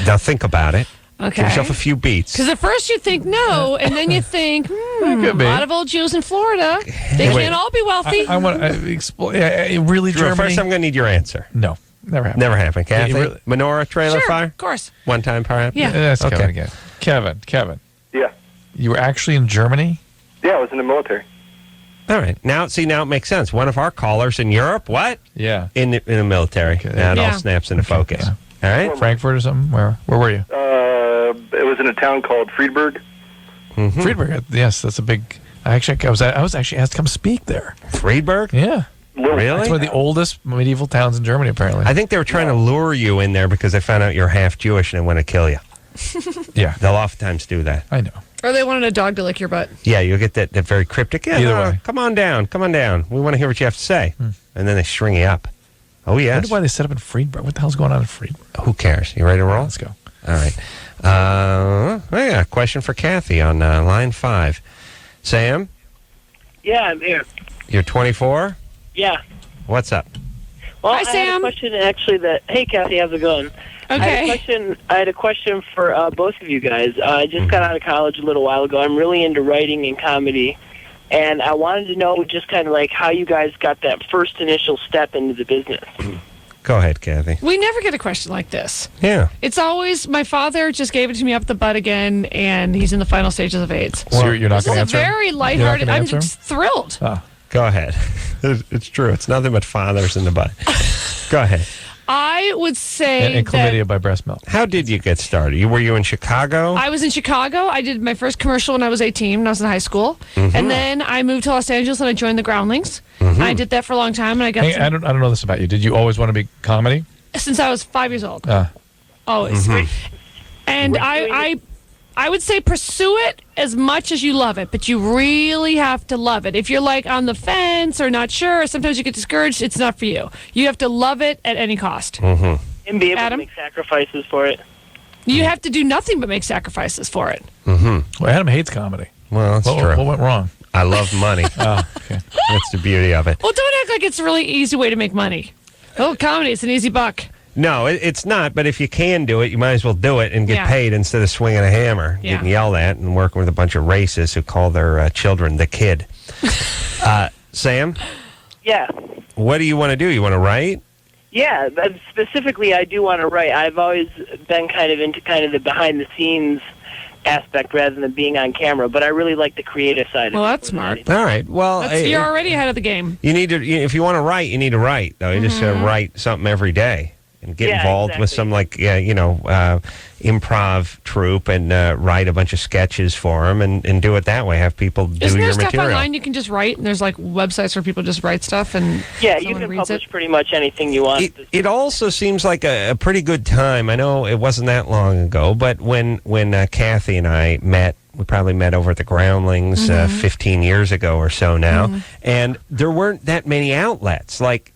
Now think about it. Okay. Give yourself a few beats. Because at first you think no, and then you think, a could be. lot of old Jews in Florida. They Wait. can't all be wealthy. I want to explore. Really, Drew, Germany? first I'm going to need your answer. No, never happened. Never happened. Kathy? really- Menorah trailer Sure, fire? of course. One time, perhaps? Yeah. That's Okay. Kevin again. Kevin. Yeah. You were actually in Germany? Yeah, I was in the military. All right. Now it makes sense. One of our callers in Europe, what? Yeah. In the military. Okay. Now it all Yeah. snaps into focus. yeah. All right? Frankfurt or something? Where were you? It was in a town called Friedberg. Mm-hmm. Friedberg. Yes, that's a big. I was actually asked to come speak there. Friedberg? Yeah. Really? It's one of the oldest medieval towns in Germany, apparently. I think they were trying to lure you in there because they found out you're half Jewish and they want to kill you. Yeah. They'll oftentimes do that. I know. Or they wanted a dog to lick your butt. Yeah, you'll get that very cryptic. Yeah, Either way. Come on down. We want to hear what you have to say. And then they string you up. Oh, I yes. wonder why they set up in Friedberg. What the hell's going on in Friedberg? Who cares? You ready to roll? Let's go. All right. I got a question for Kathy on line 5. Sam? Yeah, I'm here. You're 24? Yeah. What's up? Well, Hi, I Sam. had a question actually hey, Kathy, how's it going? Okay. I had a question for both of you guys. I just got out of college a little while ago. I'm really into writing and comedy, and I wanted to know just kind of like how you guys got that first initial step into the business. Go ahead, Kathy. We never get a question like this. Yeah. It's always, my father just gave it to me up the butt again, and he's in the final stages of AIDS. So you're not going to This is answer? very lighthearted. I'm just thrilled. Go ahead. It's true. It's nothing but fathers in the butt. Go ahead. I would say And chlamydia by breast milk. How did you get started? Were you in Chicago? I was in Chicago. I did my first commercial when I was 18, when I was in high school. Mm-hmm. And then I moved to Los Angeles and I joined the Groundlings. I did that for a long time. And I got Hey, I don't know this about you. Did you always want to be comedy? since I was 5 years old. Always. And I would say pursue it as much as you love it, but you really have to love it. If you're like on the fence or not sure, sometimes you get discouraged, it's not for you. You have to love it at any cost. And be able to make sacrifices for it. You have to do nothing but make sacrifices for it. Well, Adam hates comedy. Well, that's What true. went wrong? I love money. Okay. That's the beauty of it. Well, don't act like it's a really easy way to make money. Oh, comedy, it's an easy buck. No, it's not. But if you can do it, you might as well do it and get Yeah. paid instead of swinging a hammer, Yeah. getting yelled at, and working with a bunch of racists who call their children the kid. Sam, Yeah. what do you want to do? You want to write? Yeah, but specifically, I do want to write. I've always been kind of into kind of the behind-the-scenes aspect rather than being on camera, but I really like the creative side Well, of it. that's smart. All right. Well, You're already ahead of the game. you need to. If you want to write, you need to write. Though you just write something every day and get Yeah, involved with some improv troupe and write a bunch of sketches for them and do it that way. Have people do Isn't there your stuff material. online you can just write? And there's like websites where people just write stuff and Yeah, you someone can reads publish it. pretty much anything you want. It also seems like a pretty good time. I know it wasn't that long ago, but when Kathy and I met, we probably met over at the Groundlings 15 years ago or so now, and there weren't that many outlets. Like,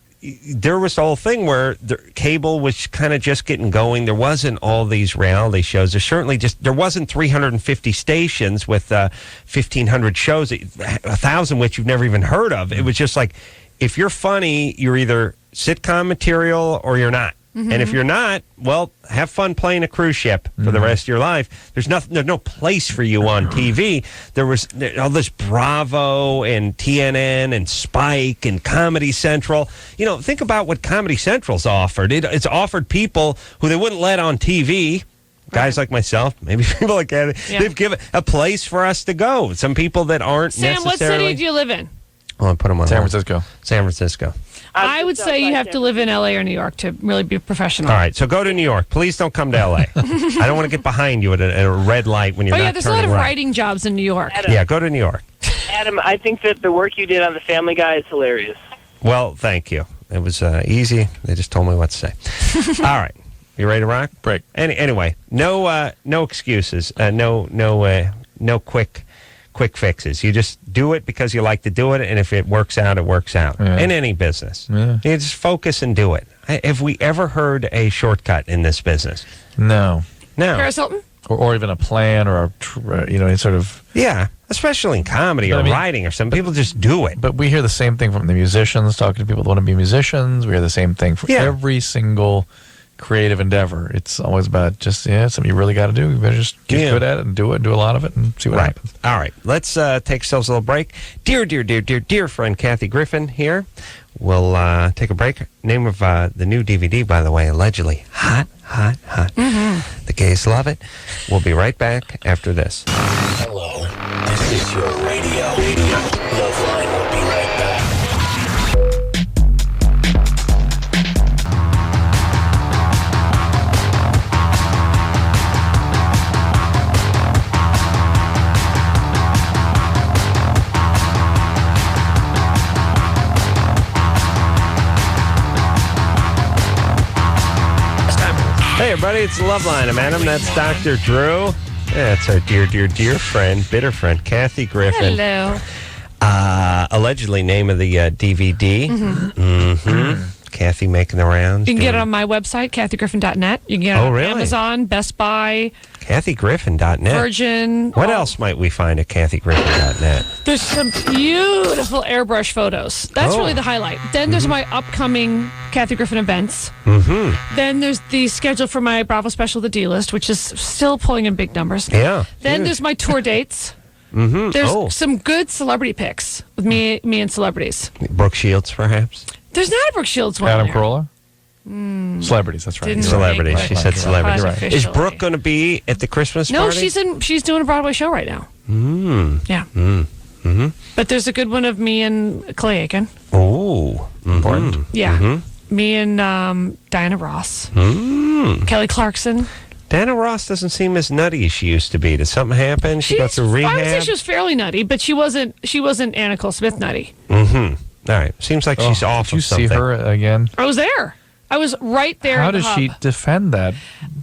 there was the whole thing where the cable was kind of just getting going. There wasn't all these reality shows. There wasn't 350 stations with 1,500 shows, 1,000 which you've never even heard of. It was just like, if you're funny, you're either sitcom material or you're not. And if you're not, well, have fun playing a cruise ship for the rest of your life. There's no place for you on TV. There was all this Bravo and TNN and Spike and Comedy Central. You know, think about what Comedy Central's offered. It's offered people who they wouldn't let on TV. Guys like myself, maybe people like that. Yeah. They've given a place for us to go. Some people that aren't Sam, what necessarily. city do you live in? Oh, I put them on San hold. Francisco. San Francisco. I would say you have to live in LA or New York to really be professional. All right, so go to New York. Please don't come to L.A. I don't want to get behind you at a red light when you're Oh, not yeah, there's a lot turning of right. writing jobs in New York. Yeah, go to New York. Adam, I think that the work you did on The Family Guy is hilarious. Well, thank you. It was easy. They just told me what to say. All right, you ready to rock? Break. Anyway, no excuses. No quick fixes. You just do it because you like to do it, and if it works out, it works out. Yeah. In any business. Yeah. You just focus and do it. Have we ever heard a shortcut in this business? No. No. Paris Hilton? Or even a plan or any sort of. Yeah, especially in comedy But or I mean- writing or something. People just do it. But we hear the same thing from the musicians, talking to people that want to be musicians. We hear the same thing for every single creative endeavor. It's always about just, something you really got to do. You better just get good at it and do it and do a lot of it and see what happens. All right. Let's take ourselves a little break. Dear friend Kathy Griffin here. We'll take a break. Name of the new DVD, by the way, allegedly hot. The gays love it. We'll be right back after this. Hello, this is your radio. LoveLine will be right back. Hey, everybody, it's LoveLine. I'm Adam. That's Dr. Drew. That's our dear friend, bitter friend, Kathy Griffin. Hello. Allegedly name of the DVD. Kathy making the rounds. You can get it on my website, kathygriffin.net. You can get it on Amazon, Best Buy. kathygriffin.net. Virgin. What else might we find at kathygriffin.net? There's some beautiful airbrush photos. That's really the highlight. Then there's my upcoming Kathy Griffin events. Then there's the schedule for my Bravo special, The D-List, which is still pulling in big numbers. Yeah. Then there's my tour dates. There's some good celebrity pics with me and celebrities. Brooke Shields, perhaps? There's not a Brooke Shields one. Adam there. Carolla? Celebrities, that's right. Celebrities. She said celebrities. You're right. Is Brooke going to be at the Christmas No, party? she's doing a Broadway show right now. Yeah. But there's a good one of me and Clay Aiken. Oh. Important. Yeah. Me and Diana Ross. Kelly Clarkson. Diana Ross doesn't seem as nutty as she used to be. Did something happen? She got through rehab? I would say she was fairly nutty, but she wasn't Anna Nicole Smith nutty. All right. Seems like she's off Did you of something. see her again? I was there. I was right there. How at the does hub. she defend that?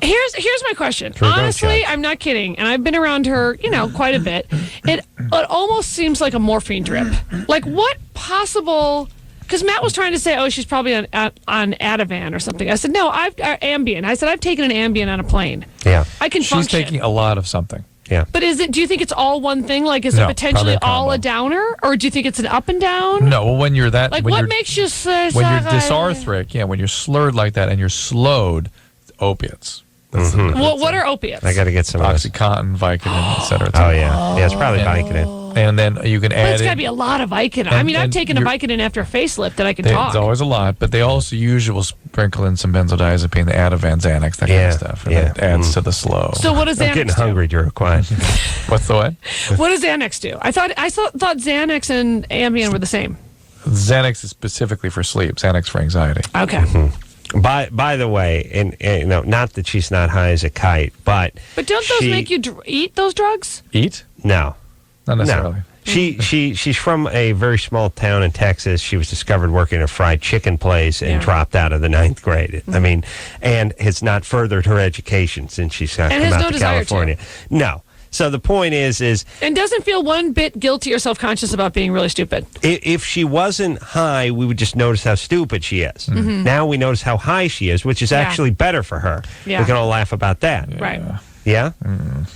Here's my question. True, don't Honestly, judge. I'm not kidding, and I've been around her, quite a bit. It almost seems like a morphine drip. Like what possible? Because Matt was trying to say, she's probably on Ativan or something. I said, no, I've Ambien. I said I've taken an Ambien on a plane. Yeah. I can She's function. taking a lot of something. Yeah. But do you think it's all one thing? Like, is No, it potentially probably a combo. all a downer, or do you think it's an up and down? No, well, when you're that, Like, when what you're, makes you say when you're dysarthric, when you're slurred like that and you're slowed, opiates. That's Well, what are opiates? I got to get some of this. Oxycontin, Vicodin, et cetera. Oh, yeah. Yeah, it's probably Vicodin. And then you can But add it's got to in. be a lot of Vicodin. And- I mean, I've and taken a you're- Vicodin after a facelift that I can It's talk. always a lot, but they also usually will sprinkle in some benzodiazepine, the Ativan, Xanax, that kind of stuff. And it adds to the slow. So what does I'm Xanax getting do? hungry, Drew. Quiet. What's the what? What does Xanax do? I thought Xanax and Ambien were the same. Xanax is specifically for sleep. Xanax for anxiety. Okay. By the way, and not that she's not high as a kite, but But don't those make you eat those drugs? Eat? No, not necessarily. No. She's from a very small town in Texas. She was discovered working at a fried chicken place and dropped out of the 9th grade. I mean, and has not furthered her education since she's come has out no to desire California. No. So the point is And doesn't feel one bit guilty or self-conscious about being really stupid. if she wasn't high, we would just notice how stupid she is. Mhm. Now we notice how high she is, which is Yeah. actually better for her. Yeah. We can all laugh about that. Right. Yeah?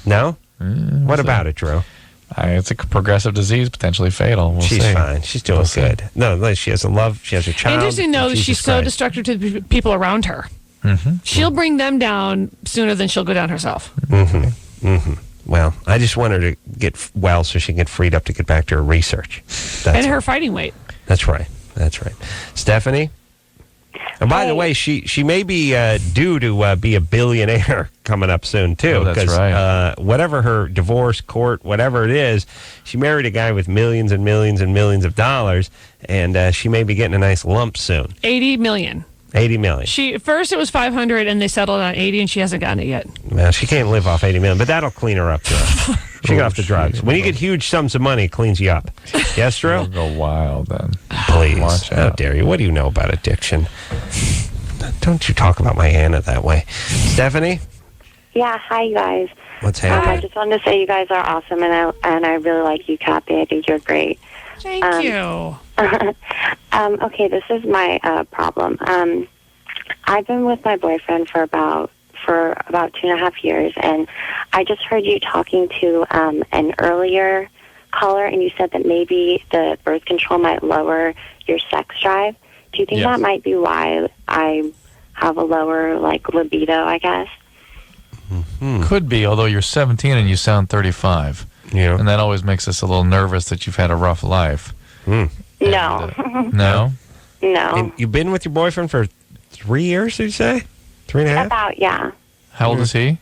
No? What about it, Drew? It's a progressive disease, potentially fatal. We'll She's see. fine. She's doing We'll see. good. No, she has a love. She has a child. Interesting, though, that Jesus she's so Christ. destructive to the people around her. She'll bring them down sooner than she'll go down herself. Well, I just want her to get well so she can get freed up to get back to her research. And her fighting weight. That's right. That's right. Stephanie? And by the way, she may be due to be a billionaire coming up soon, too. Oh, that's right. Whatever her divorce, court, whatever it is, she married a guy with millions and millions and millions of dollars, and she may be getting a nice lump soon. 80 million. 80 million. First it was 500 and they settled on 80 and she hasn't gotten it yet. Well, she can't live off 80 million, but that'll clean her up, Drew. She got off the drugs. When you get huge sums of money, it cleans you up. Yes, Drew? You'll go wild then. Please. Watch How out. dare you? What do you know about addiction? Don't you talk about my Anna that way. Stephanie? Yeah, hi, you guys. What's I happening? just wanted to say you guys are awesome, and I really like you, Kathy. I think you're great. Thank you. Okay, this is my problem. I've been with my boyfriend for about 2.5 years, and I just heard you talking to an earlier caller, and you said that maybe the birth control might lower your sex drive. Do you think Yes. that might be why I have a lower libido, I guess? Could be, although you're 17 and you sound 35. Yeah. And that always makes us a little nervous that you've had a rough life. No. No? No. And you've been with your boyfriend for 3 years, did you say? 3.5? About, yeah. How old is he?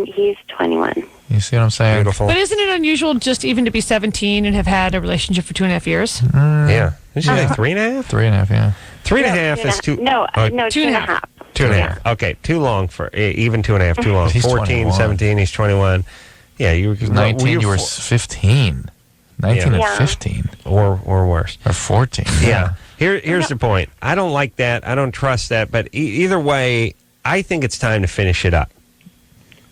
He's 21. You see what I'm saying? Beautiful. But isn't it unusual just even to be 17 and have had a relationship for 2.5 years? Yeah. Did you say 3.5? 3.5, yeah. 3.5 is too... No, Oh, no, 2.5. 2.5. Okay, too long for... Even 2.5, too long. He's 14, 21. 17, he's 21. Yeah, you were... 19, you were 15. 19 Yeah. and 15. Or worse. Or 14. Yeah. Here's the point. I don't like that. I don't trust that. But either way, I think it's time to finish it up.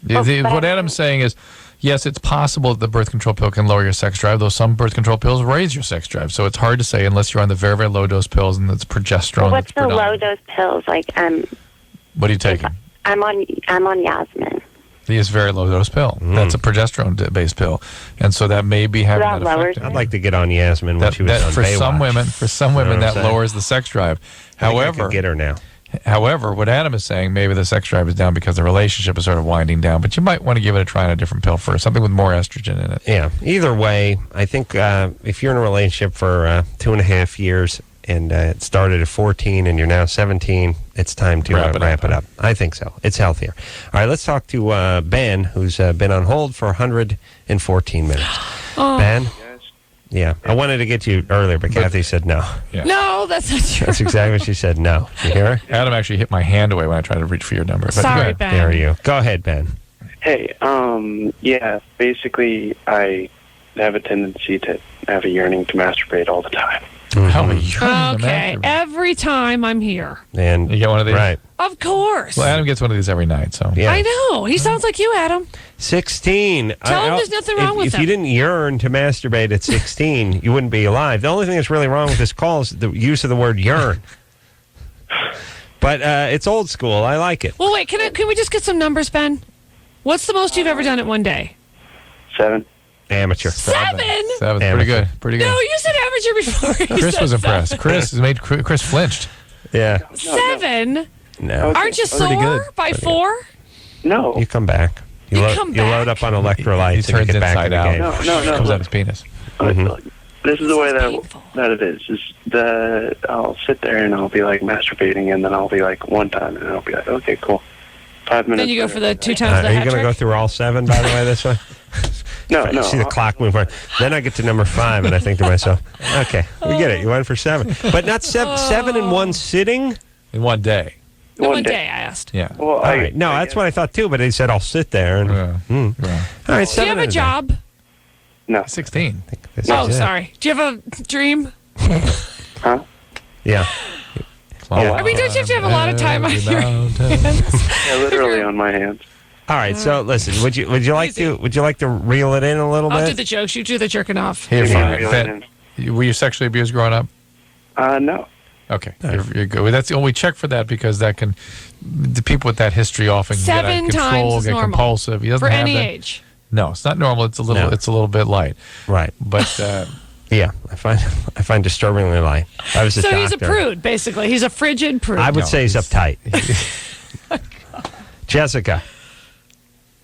What Adam's saying is, yes, it's possible that the birth control pill can lower your sex drive, though some birth control pills raise your sex drive. So it's hard to say unless you're on the very, very low dose pills and it's progesterone. Well, what's the low dose pills? Like, what are you taking? I'm on Yasmin. It's a very low dose pill. That's a progesterone based pill, and so that may be having that effect. I'd like to get on Yasmin when she was on for Baywatch. some women, that lowers the sex drive. However, I could get her now. However, what Adam is saying, maybe the sex drive is down because the relationship is sort of winding down. But you might want to give it a try on a different pill first, something with more estrogen in it. Yeah. Either way, I think if you're in a relationship for 2.5 years and it started at 14 and you're now 17, it's time to wrap it up. I think so. It's healthier. All right, let's talk to Ben, who's been on hold for 114 minutes. Ben? Yeah. I wanted to get to you earlier, but Kathy said no. Yeah. No, that's not true. That's exactly what she said, no. You hear her? Adam actually hit my hand away when I tried to reach for your number. But Sorry, Ben. There you go. Ahead, Ben. Hey, yeah, basically I have a tendency to have a yearning to masturbate all the time. Okay, every time I'm here. And you get one of these? Right. Of course. Well, Adam gets one of these every night, so. Yeah. I know. He sounds like you, Adam. 16. Tell him there's nothing wrong with If him. you didn't yearn to masturbate at 16, you wouldn't be alive. The only thing that's really wrong with this call is the use of the word yearn. But it's old school. I like it. Well, wait. Can we just get some numbers, Ben? What's the most you've ever done in one day? 7. Amateur. 7? 7. Pretty good. Pretty good. No, you said amateur before. You Chris said was impressed. 7. Chris flinched. Yeah. 7? No. Aren't you sore by 4? No. You come back. You load up on electrolytes He and you turns get back in the inside game. No. Comes out his penis. This is the way that it is. I'll sit there and I'll be like masturbating, and then I'll be like one time, and I'll be like, okay, cool. 5 minutes. Then you go for the 2 times the Are you hat going to go trick? through all 7, by the way, this way? No. You see the clock move on. Then I get to number 5, and I think to myself, okay, we get it. You went for 7. But not 7 in one sitting? In one day. One day, I asked. Yeah. Well, all right. No, that's what I thought, too, but he said, I'll sit there. And, All right, 7 Do you have a job? No. 16. Oh, sorry. Do you have a dream? Huh? Yeah. I mean, don't you have to have a lot of time on your hands? Yeah, literally on my hands. All right, so listen, would you like to reel it in a little I'll bit? do the jokes. You do the jerking off. Here, Yeah, Ben, were you sexually abused growing up? No. Okay, you're good. That's we check for that because that can the people with that history often get out 7 of control, times is get normal. compulsive. He doesn't For have any that. age. No, it's not normal. It's a little. No. It's a little bit light. Right. But yeah, I find disturbingly light. I was a So doctor. he's a prude, basically. He's a frigid prude. I would say he's uptight. Jessica,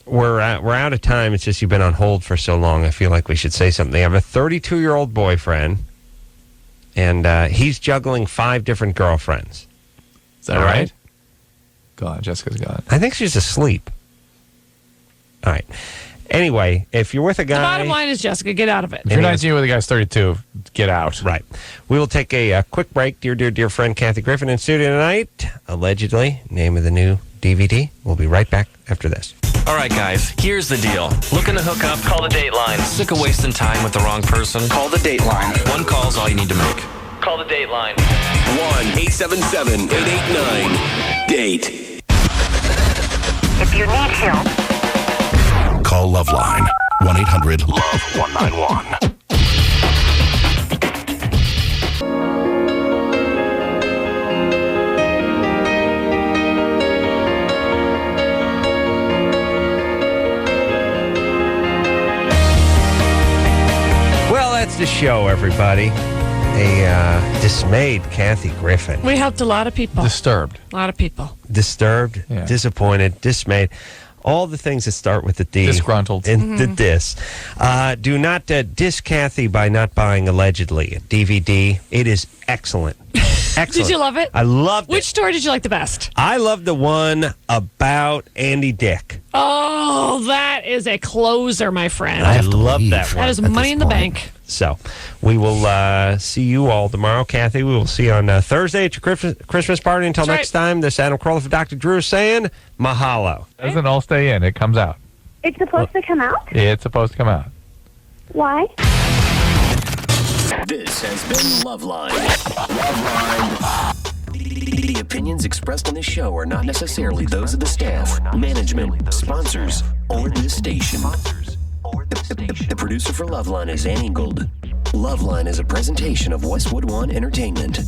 we're out of time. It's just you've been on hold for so long. I feel like we should say something. I have a 32-year-old boyfriend, and he's juggling 5 different girlfriends. Is that right? Gone. Jessica's gone. I think she's asleep. All right. Anyway, if you're with a guy... The bottom line is, Jessica, get out of it. If you're 19 with a guy's 32, get out. Right. We will take a quick break. Dear friend Kathy Griffin in studio tonight. Allegedly, name of the new DVD. We'll be right back after this. All right, guys, here's the deal. Looking to hook up? Call the Dateline. Sick of wasting time with the wrong person? Call the Dateline. 1 call's all you need to make. Call the Dateline. 1-877-889-DATE. If you need help, Call LoveLine. 1-800-LOVE-191. Well, that's the show, everybody. A dismayed Kathy Griffin. We helped a lot of people. Disturbed. A lot of people. Disturbed, Yeah. disappointed, dismayed. All the things that start with the D. Disgruntled. And the dis. Do not diss Kathy by not buying Allegedly a DVD. It is excellent. Excellent. Did you love it? I loved it. Which story did you like the best? I loved the one about Andy Dick. Oh, that is a closer, my friend. I love that one. That is money in the bank. So we will see you all tomorrow, Kathy. We will see you on Thursday at your Christmas party. Until That's next time, this is Adam Carolla for Dr. Drew saying mahalo. Doesn't all stay in. It comes out. it's supposed to come out? It's supposed to come out. Why? This has been LoveLine. LoveLine. The opinions expressed on this show are not necessarily those of the staff, management, sponsors, or this station. The producer for LoveLine is Annie Gold. LoveLine is a presentation of Westwood One Entertainment.